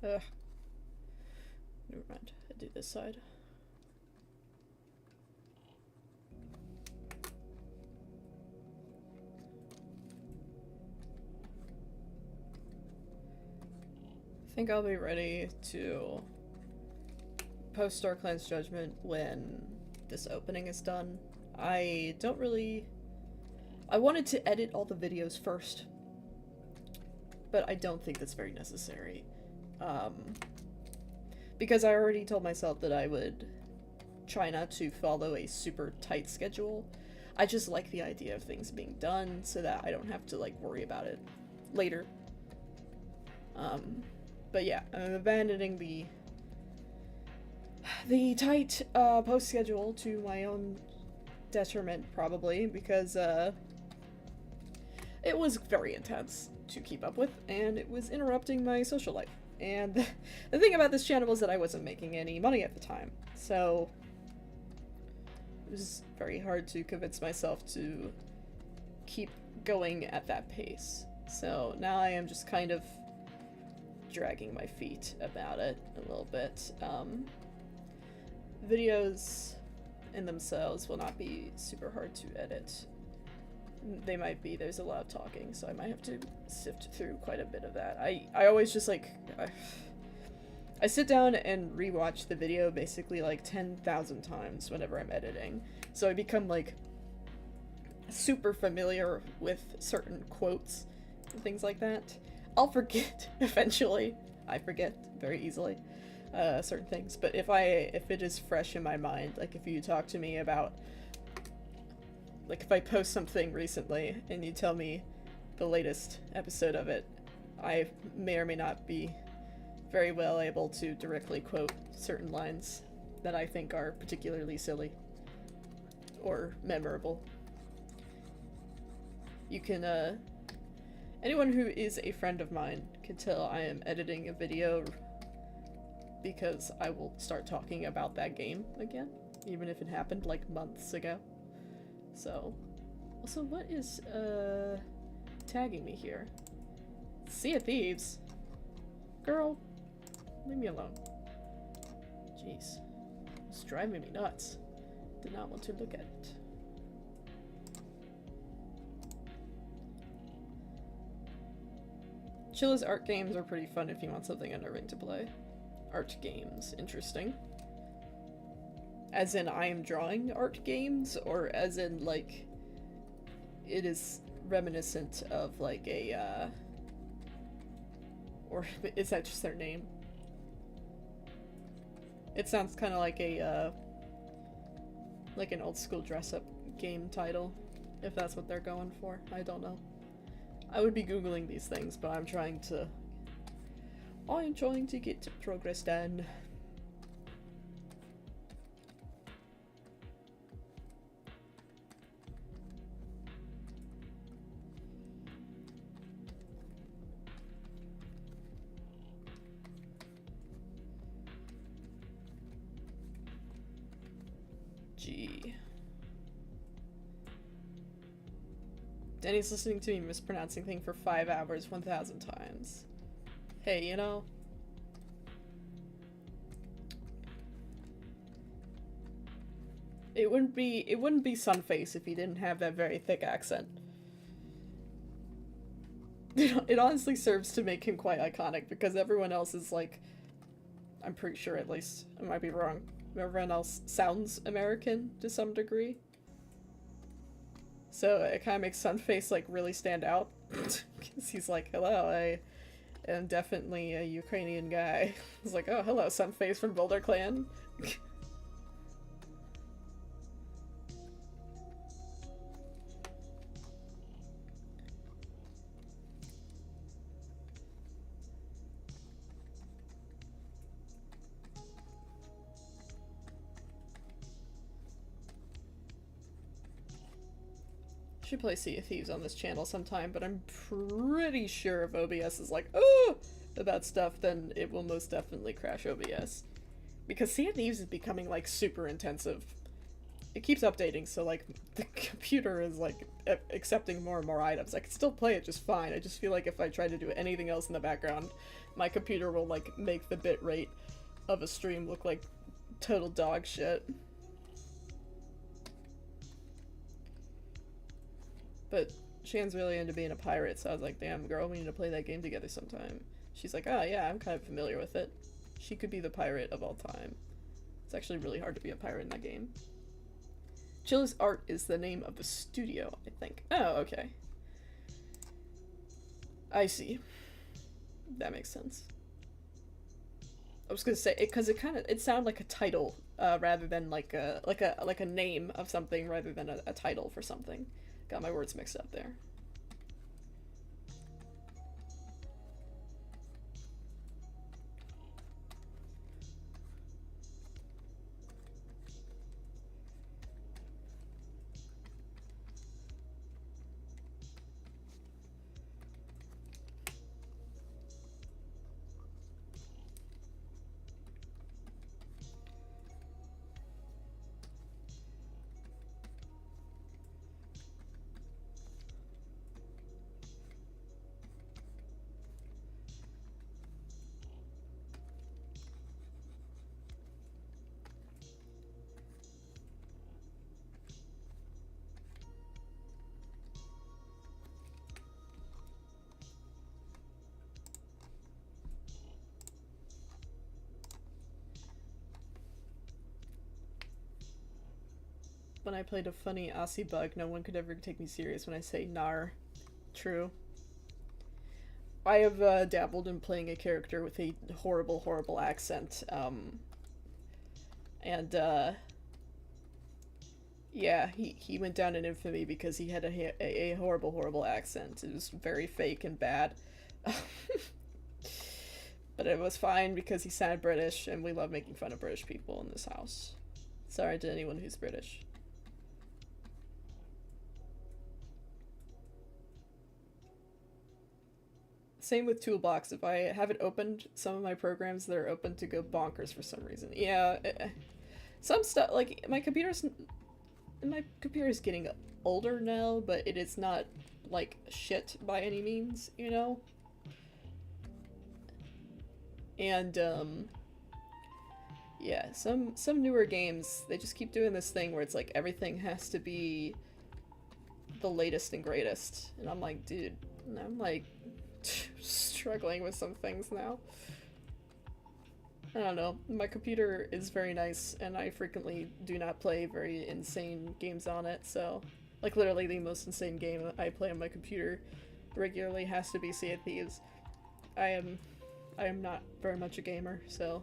Ugh. Never mind. I do this side. I think I'll be ready to post StarClan's Judgement when this opening is done. I wanted to edit all the videos first, but I don't think that's very necessary. Because I already told myself that I would try not to follow a super tight schedule. I just like the idea of things being done so that I don't have to, like, worry about it later. But yeah, I'm abandoning the tight, post schedule to my own detriment, probably, because, it was very intense to keep up with, and it was interrupting my social life. And the thing about this channel was that I wasn't making any money at the time, so it was very hard to convince myself to keep going at that pace. So now I am just kind of dragging my feet about it a little bit. Videos in themselves will not be super hard to edit. They might be. There's a lot of talking, so I might have to sift through quite a bit of that. I always just like I sit down and rewatch the video basically like 10,000 times whenever I'm editing. So I become like super familiar with certain quotes and things like that. I'll forget eventually. I forget very easily certain things, but if it is fresh in my mind, like if you talk to me about, like if I post something recently and you tell me the latest episode of it, I may or may not be very well able to directly quote certain lines that I think are particularly silly or memorable. You can, anyone who is a friend of mine can tell I am editing a video because I will start talking about that game again, even if it happened like months ago. So, also, what is, tagging me here? Sea of Thieves? Girl, leave me alone. Jeez. It's driving me nuts. Did not want to look at it. Chilla's art games are pretty fun if you want something unnerving to play. Art games, interesting. As in I am drawing art games, or as in like it is reminiscent of like a or is that just their name? It sounds kind of like a like an old school dress up game title, if that's what they're going for. I don't know. I would be googling these things, but I'm trying to get progress done. Gee. Danny's listening to me mispronouncing thing for 5 hours 1,000 times. Hey, you know? It wouldn't be Sunface if he didn't have that very thick accent. It honestly serves to make him quite iconic, because everyone else is like, I'm pretty sure at least, I might be wrong, everyone else sounds American to some degree. So it kind of makes Sunface like really stand out, because he's like, hello, I am definitely a Ukrainian guy. It's like, oh, hello, Sunface from StarClan's. Should play Sea of Thieves on this channel sometime, but I'm pretty sure if OBS is like, oh, about stuff, then it will most definitely crash OBS. Because Sea of Thieves is becoming, like, super intensive. It keeps updating, so, like, the computer is, like, accepting more and more items. I can still play it just fine. I just feel like if I try to do anything else in the background, my computer will, like, make the bit rate of a stream look like total dog shit. But Shan's really into being a pirate, so I was like, damn, girl, we need to play that game together sometime. She's like, oh yeah, I'm kind of familiar with it. She could be the pirate of all time. It's actually really hard to be a pirate in that game. Chilla's Art is the name of the studio, I think. Oh, okay. I see. That makes sense. I was gonna say it because it sounded like a title, rather than like a name of something rather than a title for something. Got my words mixed up there. when I played a funny Aussie bug, no one could ever take me serious when I say nar. True. I have dabbled in playing a character with a horrible, horrible accent. And yeah, he went down in infamy because he had a horrible, horrible accent. It was very fake and bad. But it was fine because he sounded British, and we love making fun of British people in this house. Sorry to anyone who's British. Same with Toolbox. If I have it opened, some of my programs that are open to go bonkers for some reason. Yeah, some stuff, like, my computer's getting older now, but it is not, like, shit by any means, you know? And, yeah, some newer games, they just keep doing this thing where it's like everything has to be the latest and greatest. And I'm like, dude, I'm like struggling with some things now. I don't know. My computer is very nice, and I frequently do not play very insane games on it, so like literally the most insane game I play on my computer regularly has to be Sea of Thieves. I am not very much a gamer, so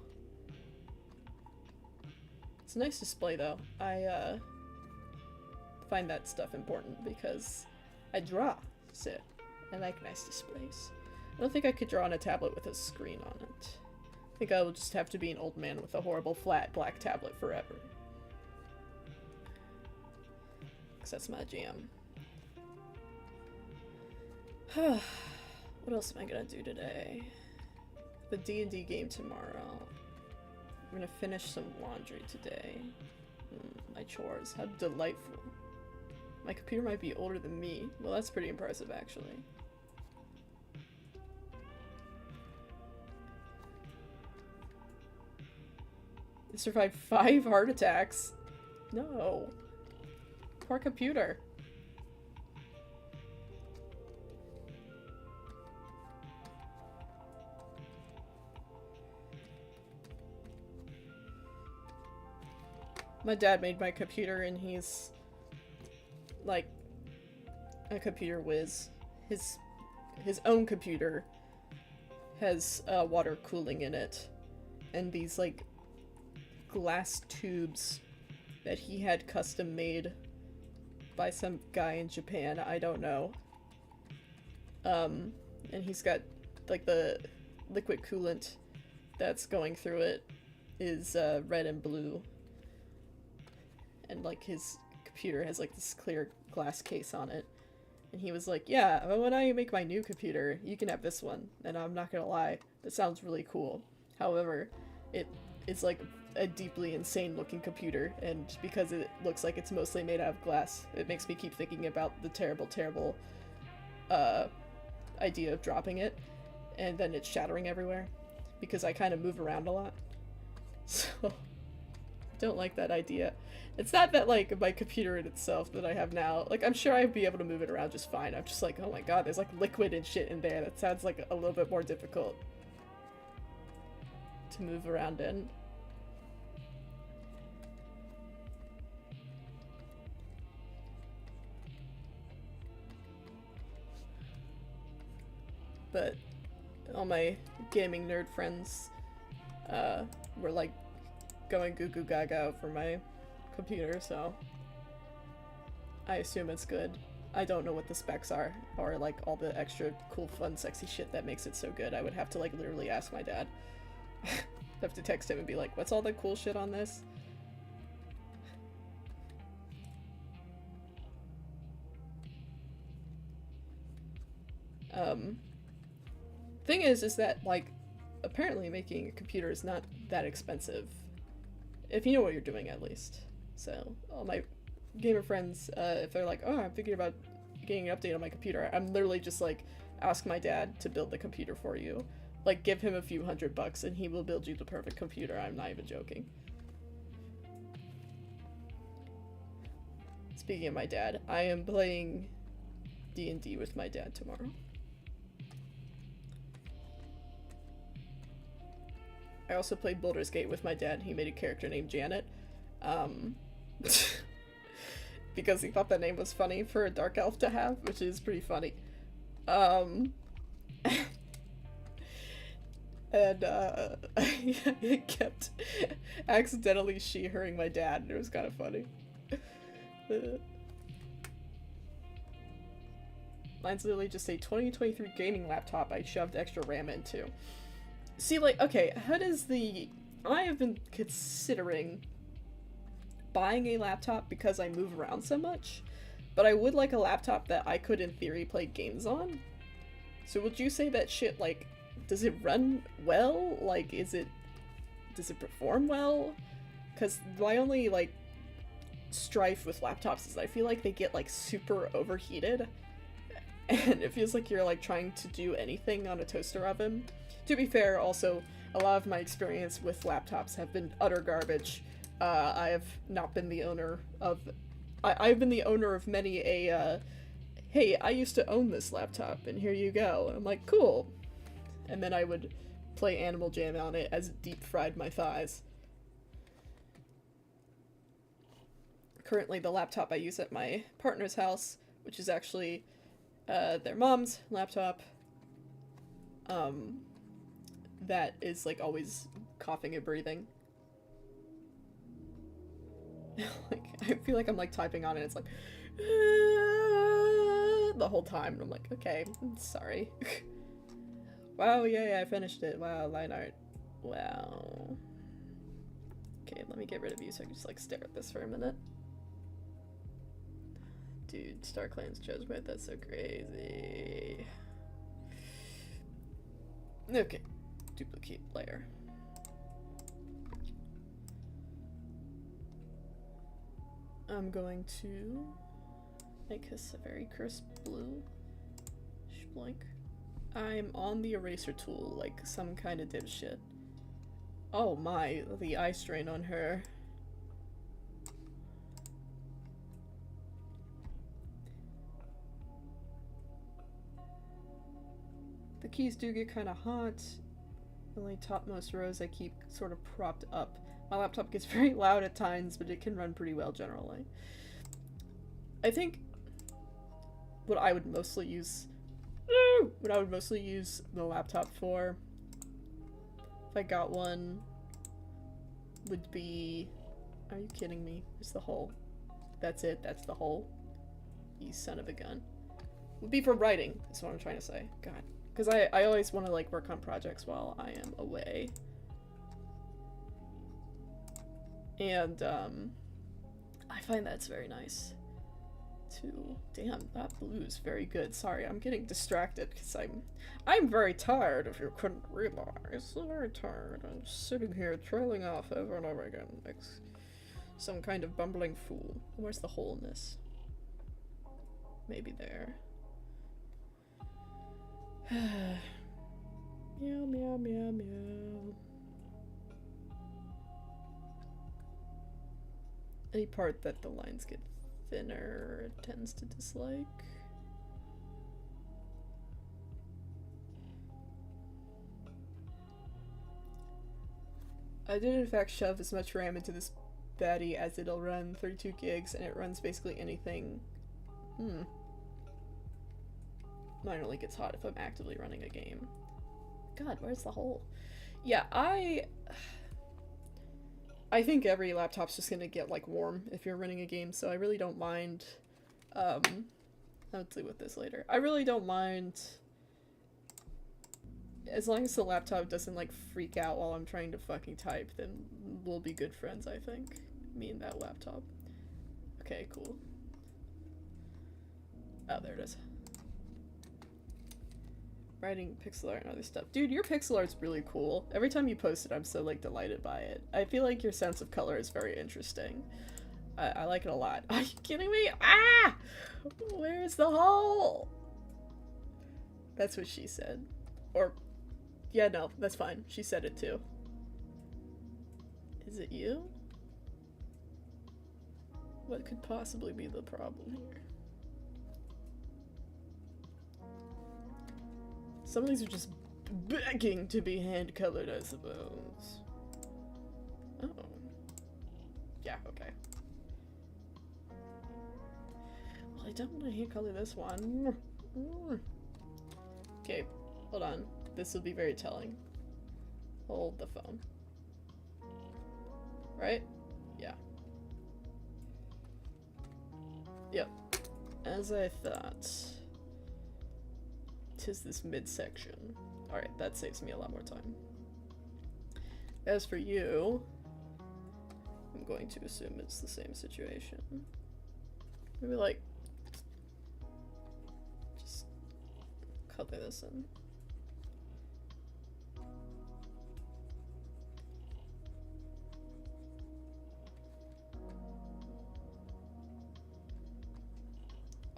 it's a nice display though. I find that stuff important because I draw, so I like nice displays. I don't think I could draw on a tablet with a screen on it. I think I will just have to be an old man with a horrible flat black tablet forever. Because that's my jam. What else am I gonna do today? The D&D game tomorrow. I'm gonna finish some laundry today. My chores. How delightful. My computer might be older than me. Well, that's pretty impressive, actually. It survived 5 heart attacks. No. Poor computer. My dad made my computer, and he's like a computer whiz. His own computer has water cooling in it, and these like glass tubes that he had custom made by some guy in Japan. I don't know. And he's got like the liquid coolant that's going through it is red and blue. And like his computer has like this clear glass case on it. And he was like, yeah, when I make my new computer, you can have this one. And I'm not gonna lie, that sounds really cool. However, it is like a deeply insane looking computer, and because it looks like it's mostly made out of glass, it makes me keep thinking about the terrible, terrible idea of dropping it, and then it's shattering everywhere, because I kind of move around a lot. So, don't like that idea. It's not that, like, my computer in itself that I have now, like, I'm sure I'd be able to move it around just fine. I'm just like, oh my god, there's, like, liquid and shit in there. That sounds, like, a little bit more difficult to move around in. But all my gaming nerd friends were, like, going goo goo gaga for my computer, so I assume it's good. I don't know what the specs are, or like all the extra cool, fun, sexy shit that makes it so good. I would have to like literally ask my dad. Have to text him and be like, what's all the cool shit on this? Thing is that like apparently making a computer is not that expensive. If you know what you're doing, at least. So, all my gamer friends, if they're like, oh, I'm thinking about getting an update on my computer, I'm literally just like, ask my dad to build the computer for you. Like, give him a few $100 and he will build you the perfect computer. I'm not even joking. Speaking of my dad, I am playing D&D with my dad tomorrow. I also played Baldur's Gate with my dad. He made a character named Janet. because he thought that name was funny for a dark elf to have, which is pretty funny. And I kept accidentally she-herring my dad, and it was kind of funny. Mine's literally just a 2023 gaming laptop I shoved extra RAM into. See, like, okay, how does the... I have been considering buying a laptop because I move around so much, but I would like a laptop that I could, in theory, play games on. So would you say that shit, like, does it run well? Like, does it perform well? Because my only, like, strife with laptops is I feel like they get, like, super overheated. And it feels like you're, like, trying to do anything on a toaster oven. To be fair, also, a lot of my experience with laptops have been utter garbage. I have not been the owner of... I've been the owner of many a, hey, I used to own this laptop, and here you go. I'm like, cool. And then I would play Animal Jam on it as it deep-fried my thighs. Currently, the laptop I use at my partner's house, which is actually... their mom's laptop, that is, like, always coughing and breathing. Like, I feel like I'm, like, typing on it, and it's like, the whole time, and I'm like, okay, I'm sorry. Wow, yeah, I finished it. Wow, line art. Wow. Okay, let me get rid of you so I can just, like, stare at this for a minute. Dude, StarClan's Judgement, that's so crazy. Okay, duplicate layer. I'm going to make this a very crisp blue. Shblank. I'm on the eraser tool like some kind of dipshit. Oh my, the eye strain on her. The keys do get kind of hot. The only topmost rows I keep sort of propped up. My laptop gets very loud at times, but it can run pretty well generally. I think what I would mostly use the laptop for, if I got one, would be... Are you kidding me? It's the hole. That's it. That's the hole. You son of a gun. Would be for writing, is what I'm trying to say. God. Because I always want to, like, work on projects while I am away. And, I find that's very nice, too. Damn, that blue is very good. Sorry, I'm getting distracted because I'm very tired, if you couldn't realize. I'm very tired. I'm just sitting here trailing off over and over again like some kind of bumbling fool. Where's the hole in this? Maybe there. Meow, meow, meow, meow. Any part that the lines get thinner, it tends to dislike. I did in fact shove as much RAM into this baddie as it'll run, 32 gigs, and it runs basically anything. Mine only gets hot if I'm actively running a game. God, where's the hole? Yeah, I think every laptop's just gonna get, like, warm if you're running a game, so I really don't mind, I'll deal with this later. I really don't mind, as long as the laptop doesn't, like, freak out while I'm trying to fucking type, then we'll be good friends, I think. Me and that laptop. Okay, cool. Oh, there it is. Writing pixel art and other stuff. Dude, your pixel art's really cool. Every time you post it, I'm so, like, delighted by it. I feel like your sense of color is very interesting. I like it a lot. Are you kidding me? Ah! Where's the hole? That's what she said. Or, yeah, no, that's fine. She said it too. Is it you? What could possibly be the problem here? Some of these are just begging to be hand-colored, I suppose. Oh. Yeah, okay. don't want to hand color this one. Okay, hold on. This will be very telling. Hold the phone. Right? Yeah. Yep. As I thought. 'Tis this midsection. Alright, that saves me a lot more time. As for you, I'm going to assume it's the same situation. Maybe like, just color this in.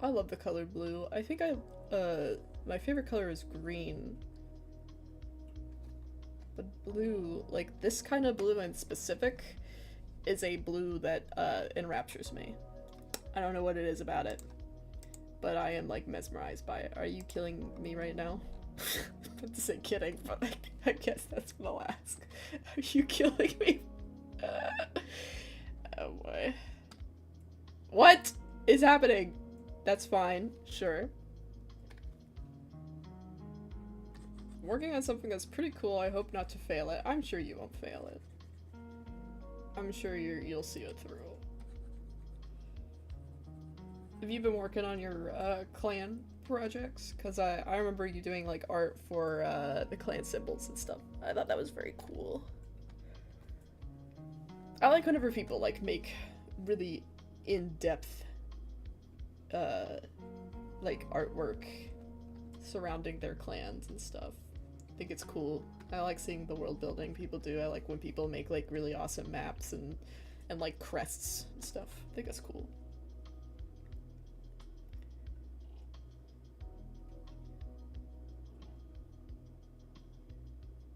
I love the color blue. I think my favorite color is green. But blue, like this kind of blue in specific, is a blue that enraptures me. I don't know what it is about it, but I am like mesmerized by it. Are you killing me right now? I have to say kidding, but I guess that's what I'll ask. Are you killing me? Oh boy. What is happening? That's fine, sure. Working on something that's pretty cool. I hope not to fail it. I'm sure you won't fail it. I'm sure you'll see it through. Have you been working on your clan projects? Because I remember you doing like art for the clan symbols and stuff. I thought that was very cool. I like whenever people like make really in-depth like artwork surrounding their clans and stuff. I think it's cool. I like seeing the world building people do. I like when people make like really awesome maps and like crests and stuff. I think that's cool.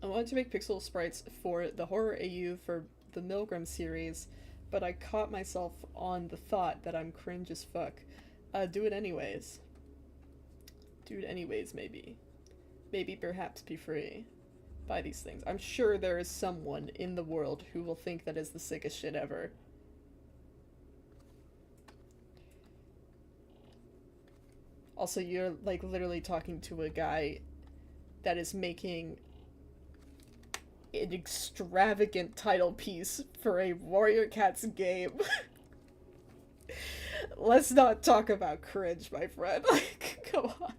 I wanted to make pixel sprites for the horror AU for the Milgram series, but I caught myself on the thought that I'm cringe as fuck. Do it anyways. Do it anyways, maybe. Maybe perhaps be free. Buy these things. I'm sure there is someone in the world who will think that is the sickest shit ever. Also, you're like literally talking to a guy that is making an extravagant title piece for a Warrior Cats game. Let's not talk about cringe, my friend. Like, come on.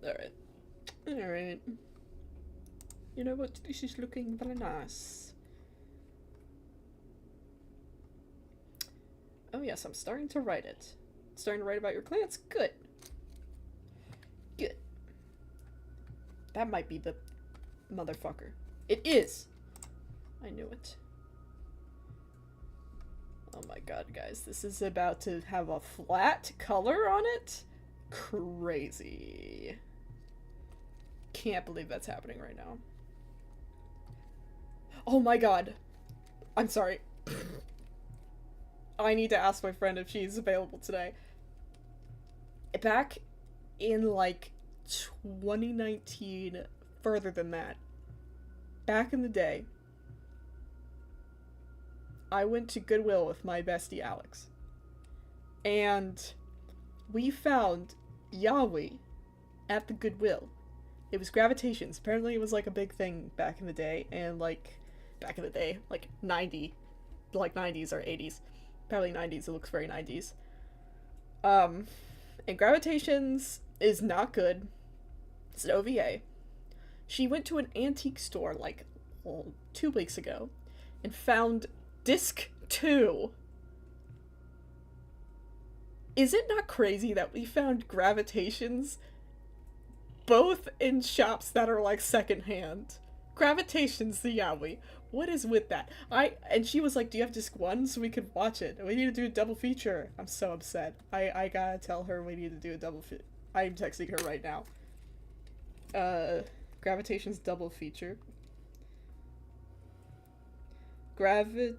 Alright. Alright. You know what? This is looking very nice. Oh yes, I'm starting to write it. Starting to write about your clans? Good. Good. That might be the motherfucker. It is! I knew it. Oh my god, guys. This is about to have a flat color on it? Crazy. Can't believe that's happening right now. Oh my god. I'm sorry. I need to ask my friend if she's available today. Back in like 2019, further than that, back in the day, I went to Goodwill with my bestie Alex, and we found Yaoi at the Goodwill. It was Gravitations. Apparently it was like a big thing back in the day, and like back in the day, like 90s or 80s. Probably 90s, it looks very 90s. And Gravitations is not good. It's an OVA. She went to an antique store like 2 weeks ago and found Disc 2. Is it not crazy that we found Gravitations both in shops that are like secondhand? Gravitations the Yaoi. What is with that? And she was like, do you have disc 1 so we could watch it? We need to do a double feature. I'm so upset. I gotta tell her we need to do a double feature. I'm texting her right now. Gravitations double feature. Gravitation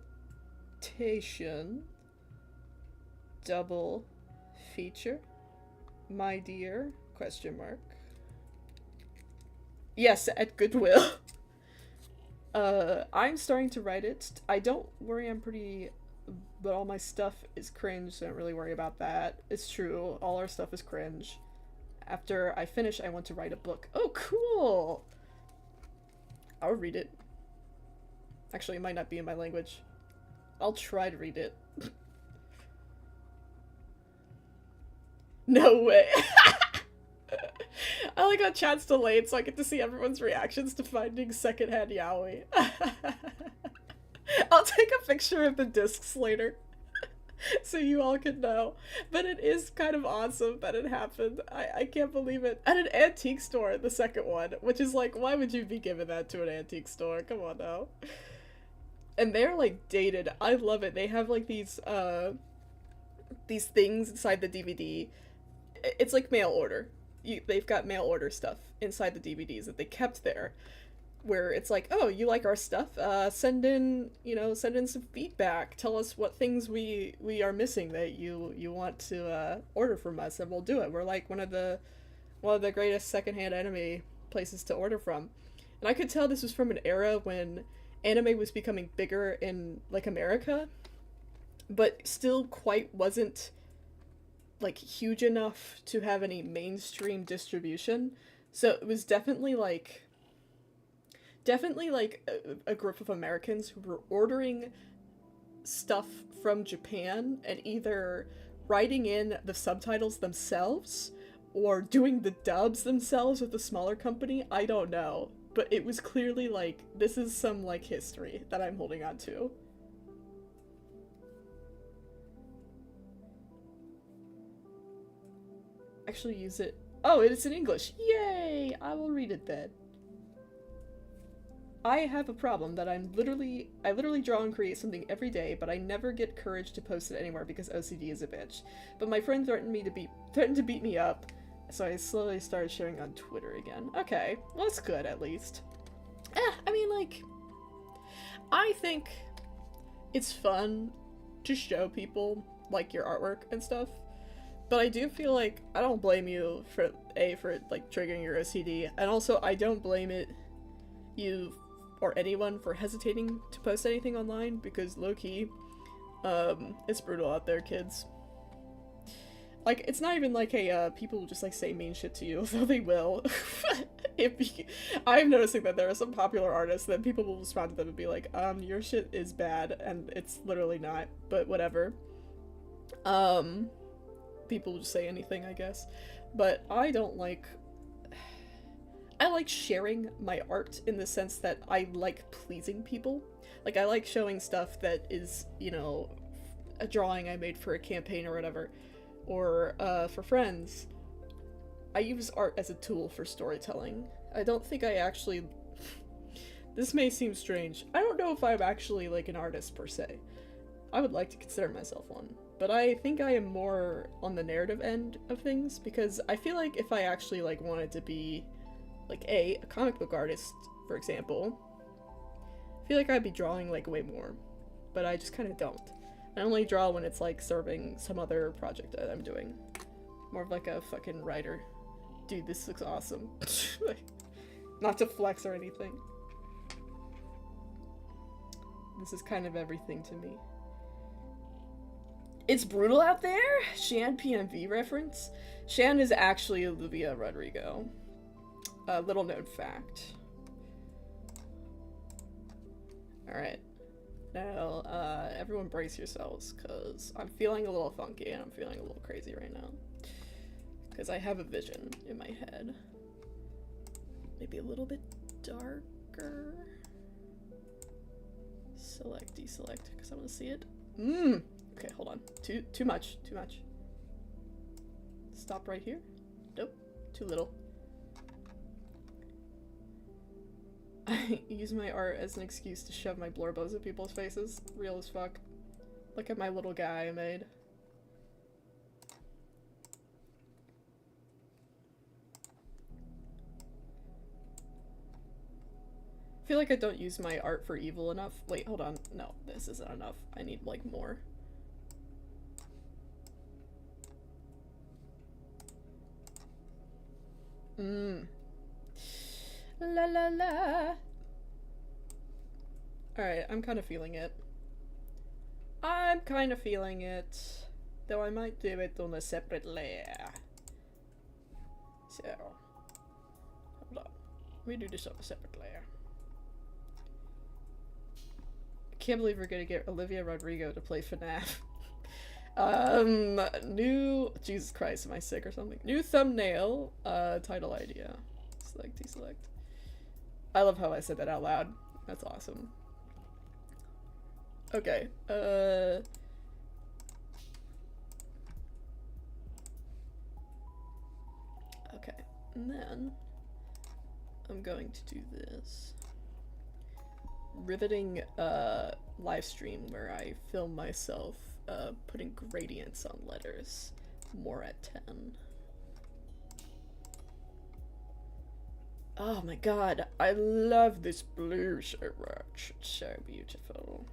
double feature. My dear? Question mark. Yes, at Goodwill. I'm starting to write it. I don't worry, I'm pretty... But all my stuff is cringe, so I don't really worry about that. It's true, all our stuff is cringe. After I finish, I want to write a book. Oh, cool! I'll read it. Actually, it might not be in my language. I'll try to read it. No way! I got chat's delayed, so I get to see everyone's reactions to finding secondhand yaoi. I'll take a picture of the discs later, so you all can know. But it is kind of awesome that it happened. I can't believe it. At an antique store, the second one, which is like, why would you be giving that to an antique store? Come on now. And they're like dated. I love it. They have like these things inside the DVD. It's like mail order. They've got mail order stuff inside the DVDs that they kept there, where it's like, oh, you like our stuff? Send in some feedback. Tell us what things we are missing that you want to order from us, and we'll do it. We're like one of the greatest secondhand anime places to order from. And I could tell this was from an era when anime was becoming bigger in like America, but still quite wasn't like huge enough to have any mainstream distribution. So it was definitely like a group of Americans who were ordering stuff from Japan and either writing in the subtitles themselves or doing the dubs themselves with a smaller company. I don't know, but it was clearly like, this is some like history that I'm holding on to. Actually use it. Oh, it's in English. Yay! I will read it then. I have a problem that I literally draw and create something every day, but I never get courage to post it anywhere because OCD is a bitch. But my friend threatened to beat me up, so I slowly started sharing on Twitter again. Okay, well that's good at least. I mean, like, I think it's fun to show people like your artwork and stuff. But I do feel like I don't blame you for like triggering your OCD, and also I don't blame you or anyone for hesitating to post anything online, because low-key, it's brutal out there, kids. Like, it's not even like people will just like say mean shit to you, though they will. I'm noticing that there are some popular artists that people will respond to them and be like, your shit is bad, and it's literally not, but whatever. People will just say anything, I guess. But I like sharing my art in the sense that I like pleasing people. Like, I like showing stuff that is, you know, a drawing I made for a campaign or whatever, or for friends. I use art as a tool for storytelling. I don't think I actually... This may seem strange. I don't know if I'm actually, like, an artist per se. I would like to consider myself one. But I think I am more on the narrative end of things, because I feel like if I actually, like, wanted to be, like, a comic book artist, for example, I feel like I'd be drawing, like, way more. But I just kind of don't. I only draw when it's, like, serving some other project that I'm doing. More of, like, a fucking writer. Dude, this looks awesome. Like, not to flex or anything. This is kind of everything to me. It's brutal out there? Shan PMV reference? Shan is actually Olivia Rodrigo. Little known fact. Alright. Now, everyone brace yourselves, because I'm feeling a little funky and I'm feeling a little crazy right now. Because I have a vision in my head. Maybe a little bit darker. Select, deselect, because I want to see it. Okay, hold on. Too much. Stop right here. Nope. Too little. I use my art as an excuse to shove my blurbos in people's faces. Real as fuck. Look at my little guy I made. I feel like I don't use my art for evil enough. Wait, hold on. No, this isn't enough. I need, like, more. Mm. La la la. Alright, I'm kind of feeling it. I'm kind of feeling it. Though I might do it on a separate layer. So, hold on. We do this on a separate layer. I can't believe we're gonna get Olivia Rodrigo to play FNAF. New, Jesus Christ, am I sick or something? New thumbnail, title idea. Select, deselect. I love how I said that out loud. That's awesome. Okay, okay, and then I'm going to do this riveting, live stream where I film myself, putting gradients on letters. More at 10. Oh my god, I love this blue so much. It's so beautiful.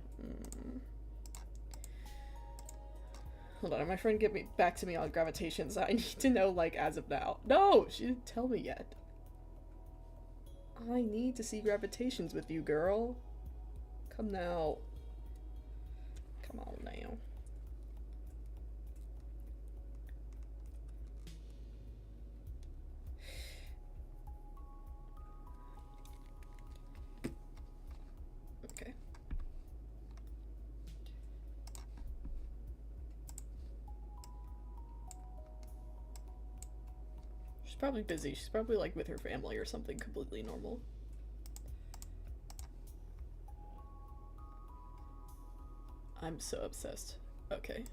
Hold on, my friend get back to me on gravitations. I need to know, like, as of now. No! She didn't tell me yet. I need to see gravitations with you, girl. Come now. Come on now. Okay. She's probably busy. She's probably like with her family or something completely normal. I'm so obsessed. Okay.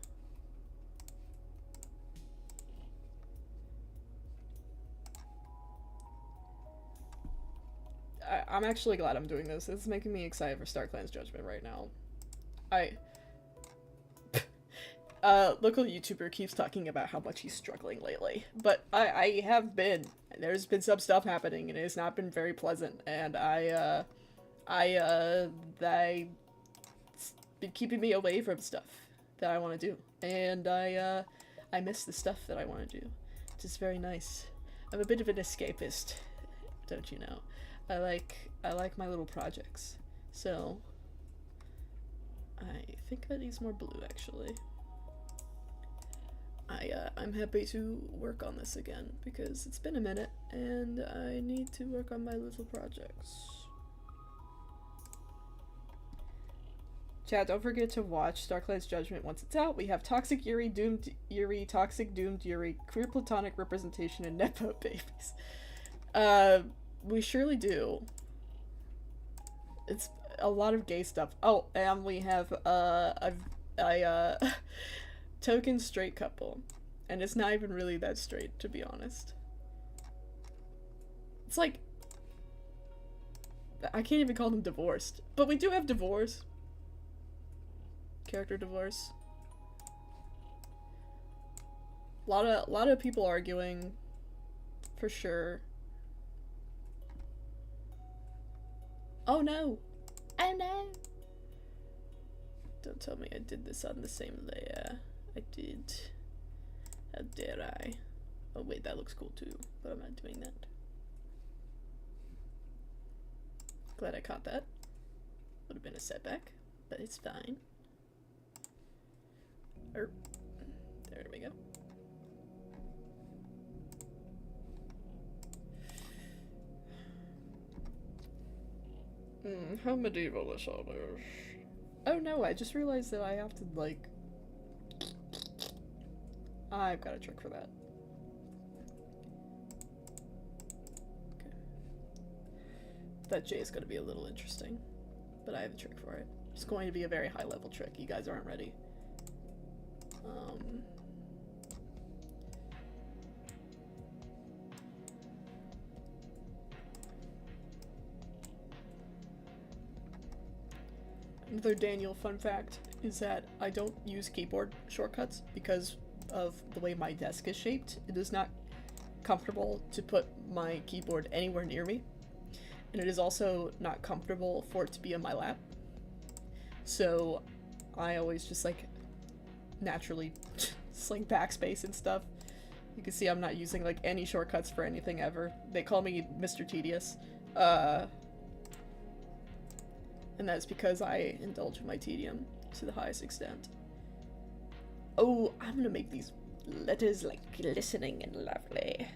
I'm actually glad I'm doing this. It's making me excited for StarClan's Judgement right now. Local YouTuber keeps talking about how much he's struggling lately, but I have been. There's been some stuff happening, and it has not been very pleasant, and it's been keeping me away from stuff that I want to do, and I miss the stuff that I want to do, which is very nice. I'm a bit of an escapist, don't you know? I like my little projects, so I think that needs more blue, actually. I'm happy to work on this again, because it's been a minute, and I need to work on my little projects. Chat, don't forget to watch StarClan's Judgement once it's out. We have Toxic Yuri, Doomed Yuri, Toxic Doomed Yuri, Queer Platonic Representation, and Nepo Babies. We surely do. It's a lot of gay stuff. Oh, and we have, token straight couple, and it's not even really that straight, to be honest. It's like, I can't even call them divorced, but we do have divorce. Character divorce. A lot of people arguing, for sure. Oh no! Oh no! Don't tell me I did this on the same layer. I did. How dare I? Oh wait, that looks cool too, but I'm not doing that. Glad I caught that. Would have been a setback, but it's fine. There we go. How medieval is all this? Oh no, I just realized that I have to, like... I've got a trick for that. Okay. That J is going to be a little interesting, but I have a trick for it. It's going to be a very high level trick. You guys aren't ready. Another Daniel fun fact is that I don't use keyboard shortcuts because of the way my desk is shaped. It is not comfortable to put my keyboard anywhere near me, and it is also not comfortable for it to be on my lap. So I always just like naturally sling backspace and stuff You can see I'm not using like any shortcuts for anything ever. They call me Mr. Tedious. And that's because I indulge in my tedium to the highest extent. Oh, I'm gonna make these letters like glistening and lovely.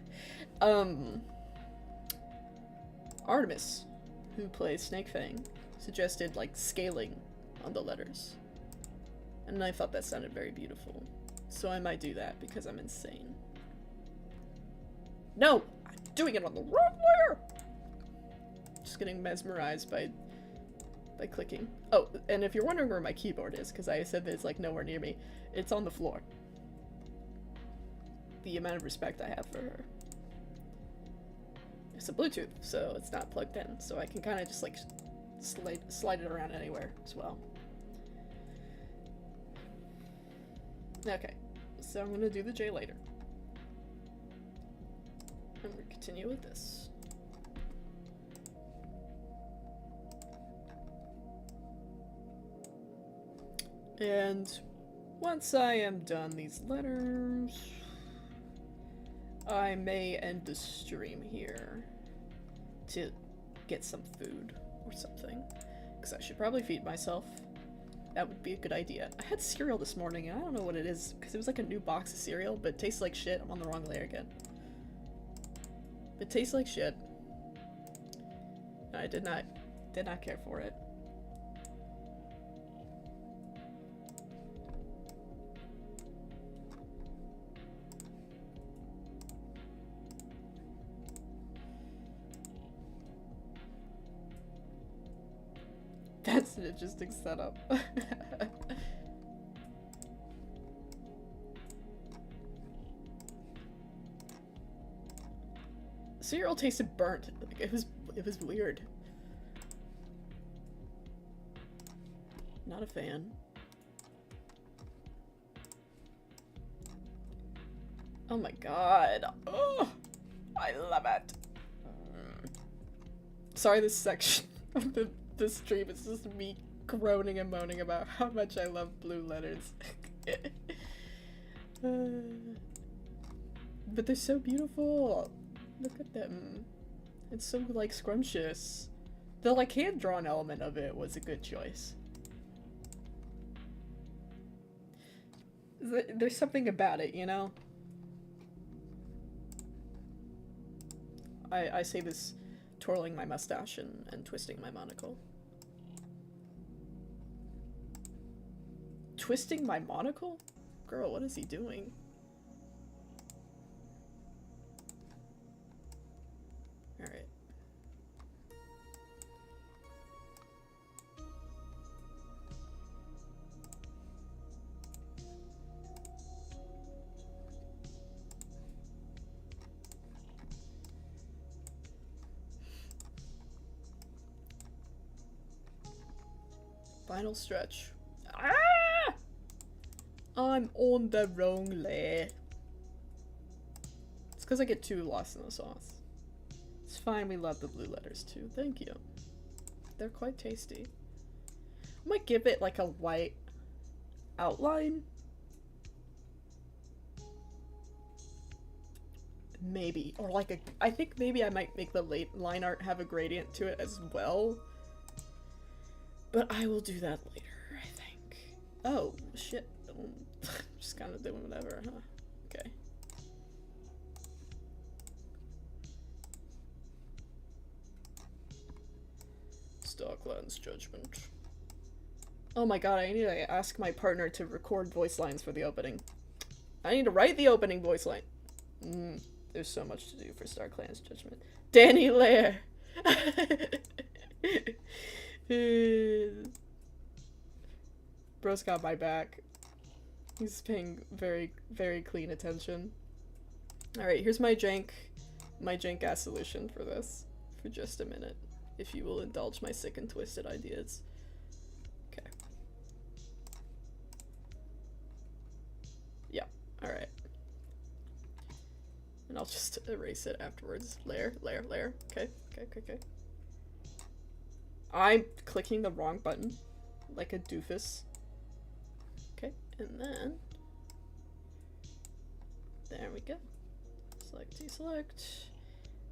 Artemis, who plays Snake Fang, suggested like scaling on the letters. And I thought that sounded very beautiful. So I might do that because I'm insane. No! I'm doing it on the wrong layer! Just getting mesmerized by clicking. Oh, and if you're wondering where my keyboard is, because I said that it's like nowhere near me, it's on the floor. The amount of respect I have for her. It's a Bluetooth, so it's not plugged in, so I can kind of just like slide it around anywhere as well. Okay, so I'm gonna do the J later. And we'll continue with this. And once I am done these letters, I may end the stream here to get some food or something, because I should probably feed myself. That would be a good idea. I had cereal this morning and I don't know what it is, because it was like a new box of cereal, but it tastes like shit. I'm on the wrong layer again. It tastes like shit. I did not care for it. That's an interesting setup. Cereal tasted burnt. Like, it was weird. Not a fan. Oh my god. Oh, I love it. Sorry, this section of the stream is just me groaning and moaning about how much I love blue letters. But they're so beautiful. Look at them. It's so like scrumptious. The like hand-drawn element of it was a good choice. There's something about it, you know? I say this twirling my mustache and twisting my monocle. Twisting my monocle? Girl, what is he doing? Alright. Final stretch. Ah! I'm on the wrong layer. It's because I get too lost in the sauce. It's fine, we love the blue letters too. Thank you. They're quite tasty. I might give it like a white outline. Maybe. Or like a... I think maybe I might make the line art have a gradient to it as well. But I will do that later, I think. Oh, shit. Just kind of doing whatever, huh? Okay. StarClan's Judgement. Oh my god, I need to ask my partner to record voice lines for the opening. I need to write the opening voice line. There's so much to do for StarClan's Judgement. Danny Lair! Bro's got my back. He's paying very, very clean attention. Alright, here's my jank ass solution for this. For just a minute. If you will indulge my sick and twisted ideas. Okay. Yeah, alright. And I'll just erase it afterwards. Layer. Okay. I'm clicking the wrong button. Like a doofus. Okay, and then... There we go. deselect.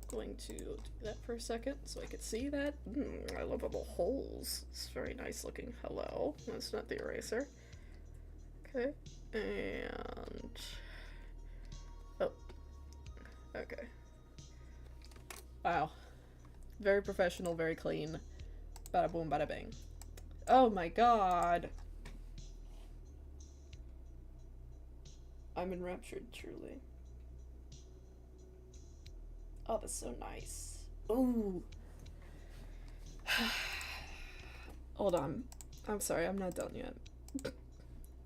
Going to do that for a second so I could see that. I love all the holes. It's very nice looking. Hello. That's not the eraser. Okay. And... oh. Okay. Wow. Very professional, very clean. Bada boom, bada bang. Oh my god. I'm enraptured, truly. Oh, that's so nice. Ooh. Hold on. I'm sorry, I'm not done yet.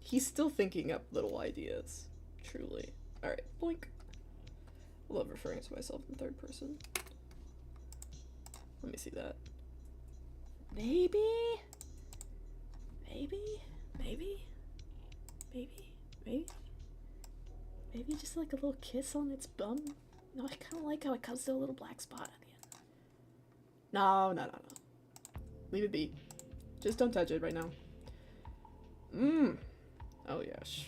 He's still thinking up little ideas. Truly. Alright, boink. I love referring to myself in third person. Let me see that. Maybe? Maybe? Maybe? Maybe? Maybe? Maybe just like a little kiss on its bum? No, I kind of like how it comes to a little black spot at the end. No, no, no, no. Leave it be. Just don't touch it right now. Oh, yes.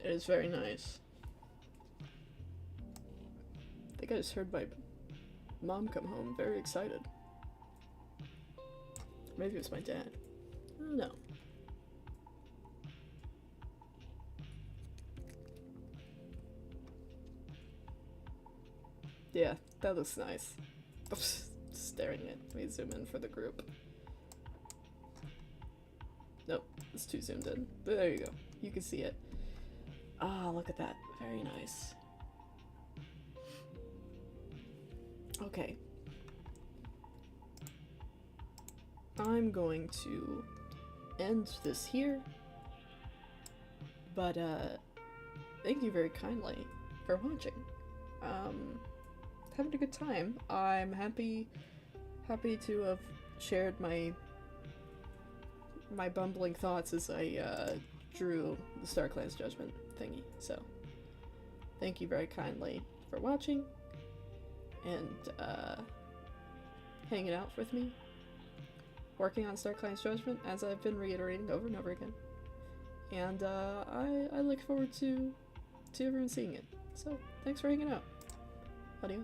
It is very nice. I think I just heard my mom come home, very excited. Maybe it was my dad. I don't know. Yeah, that looks nice. Staring at me, zoom in for the group. Nope, it's too zoomed in. But there you go. You can see it. Ah, look at that. Very nice. Okay. I'm going to end this here. But, thank you very kindly for watching. Having a good time. I'm happy to have shared my bumbling thoughts as I drew the StarClan's Judgement thingy. So, thank you very kindly for watching and hanging out with me, working on StarClan's Judgement, as I've been reiterating over and over again. And I look forward to everyone seeing it. So, thanks for hanging out. Adios.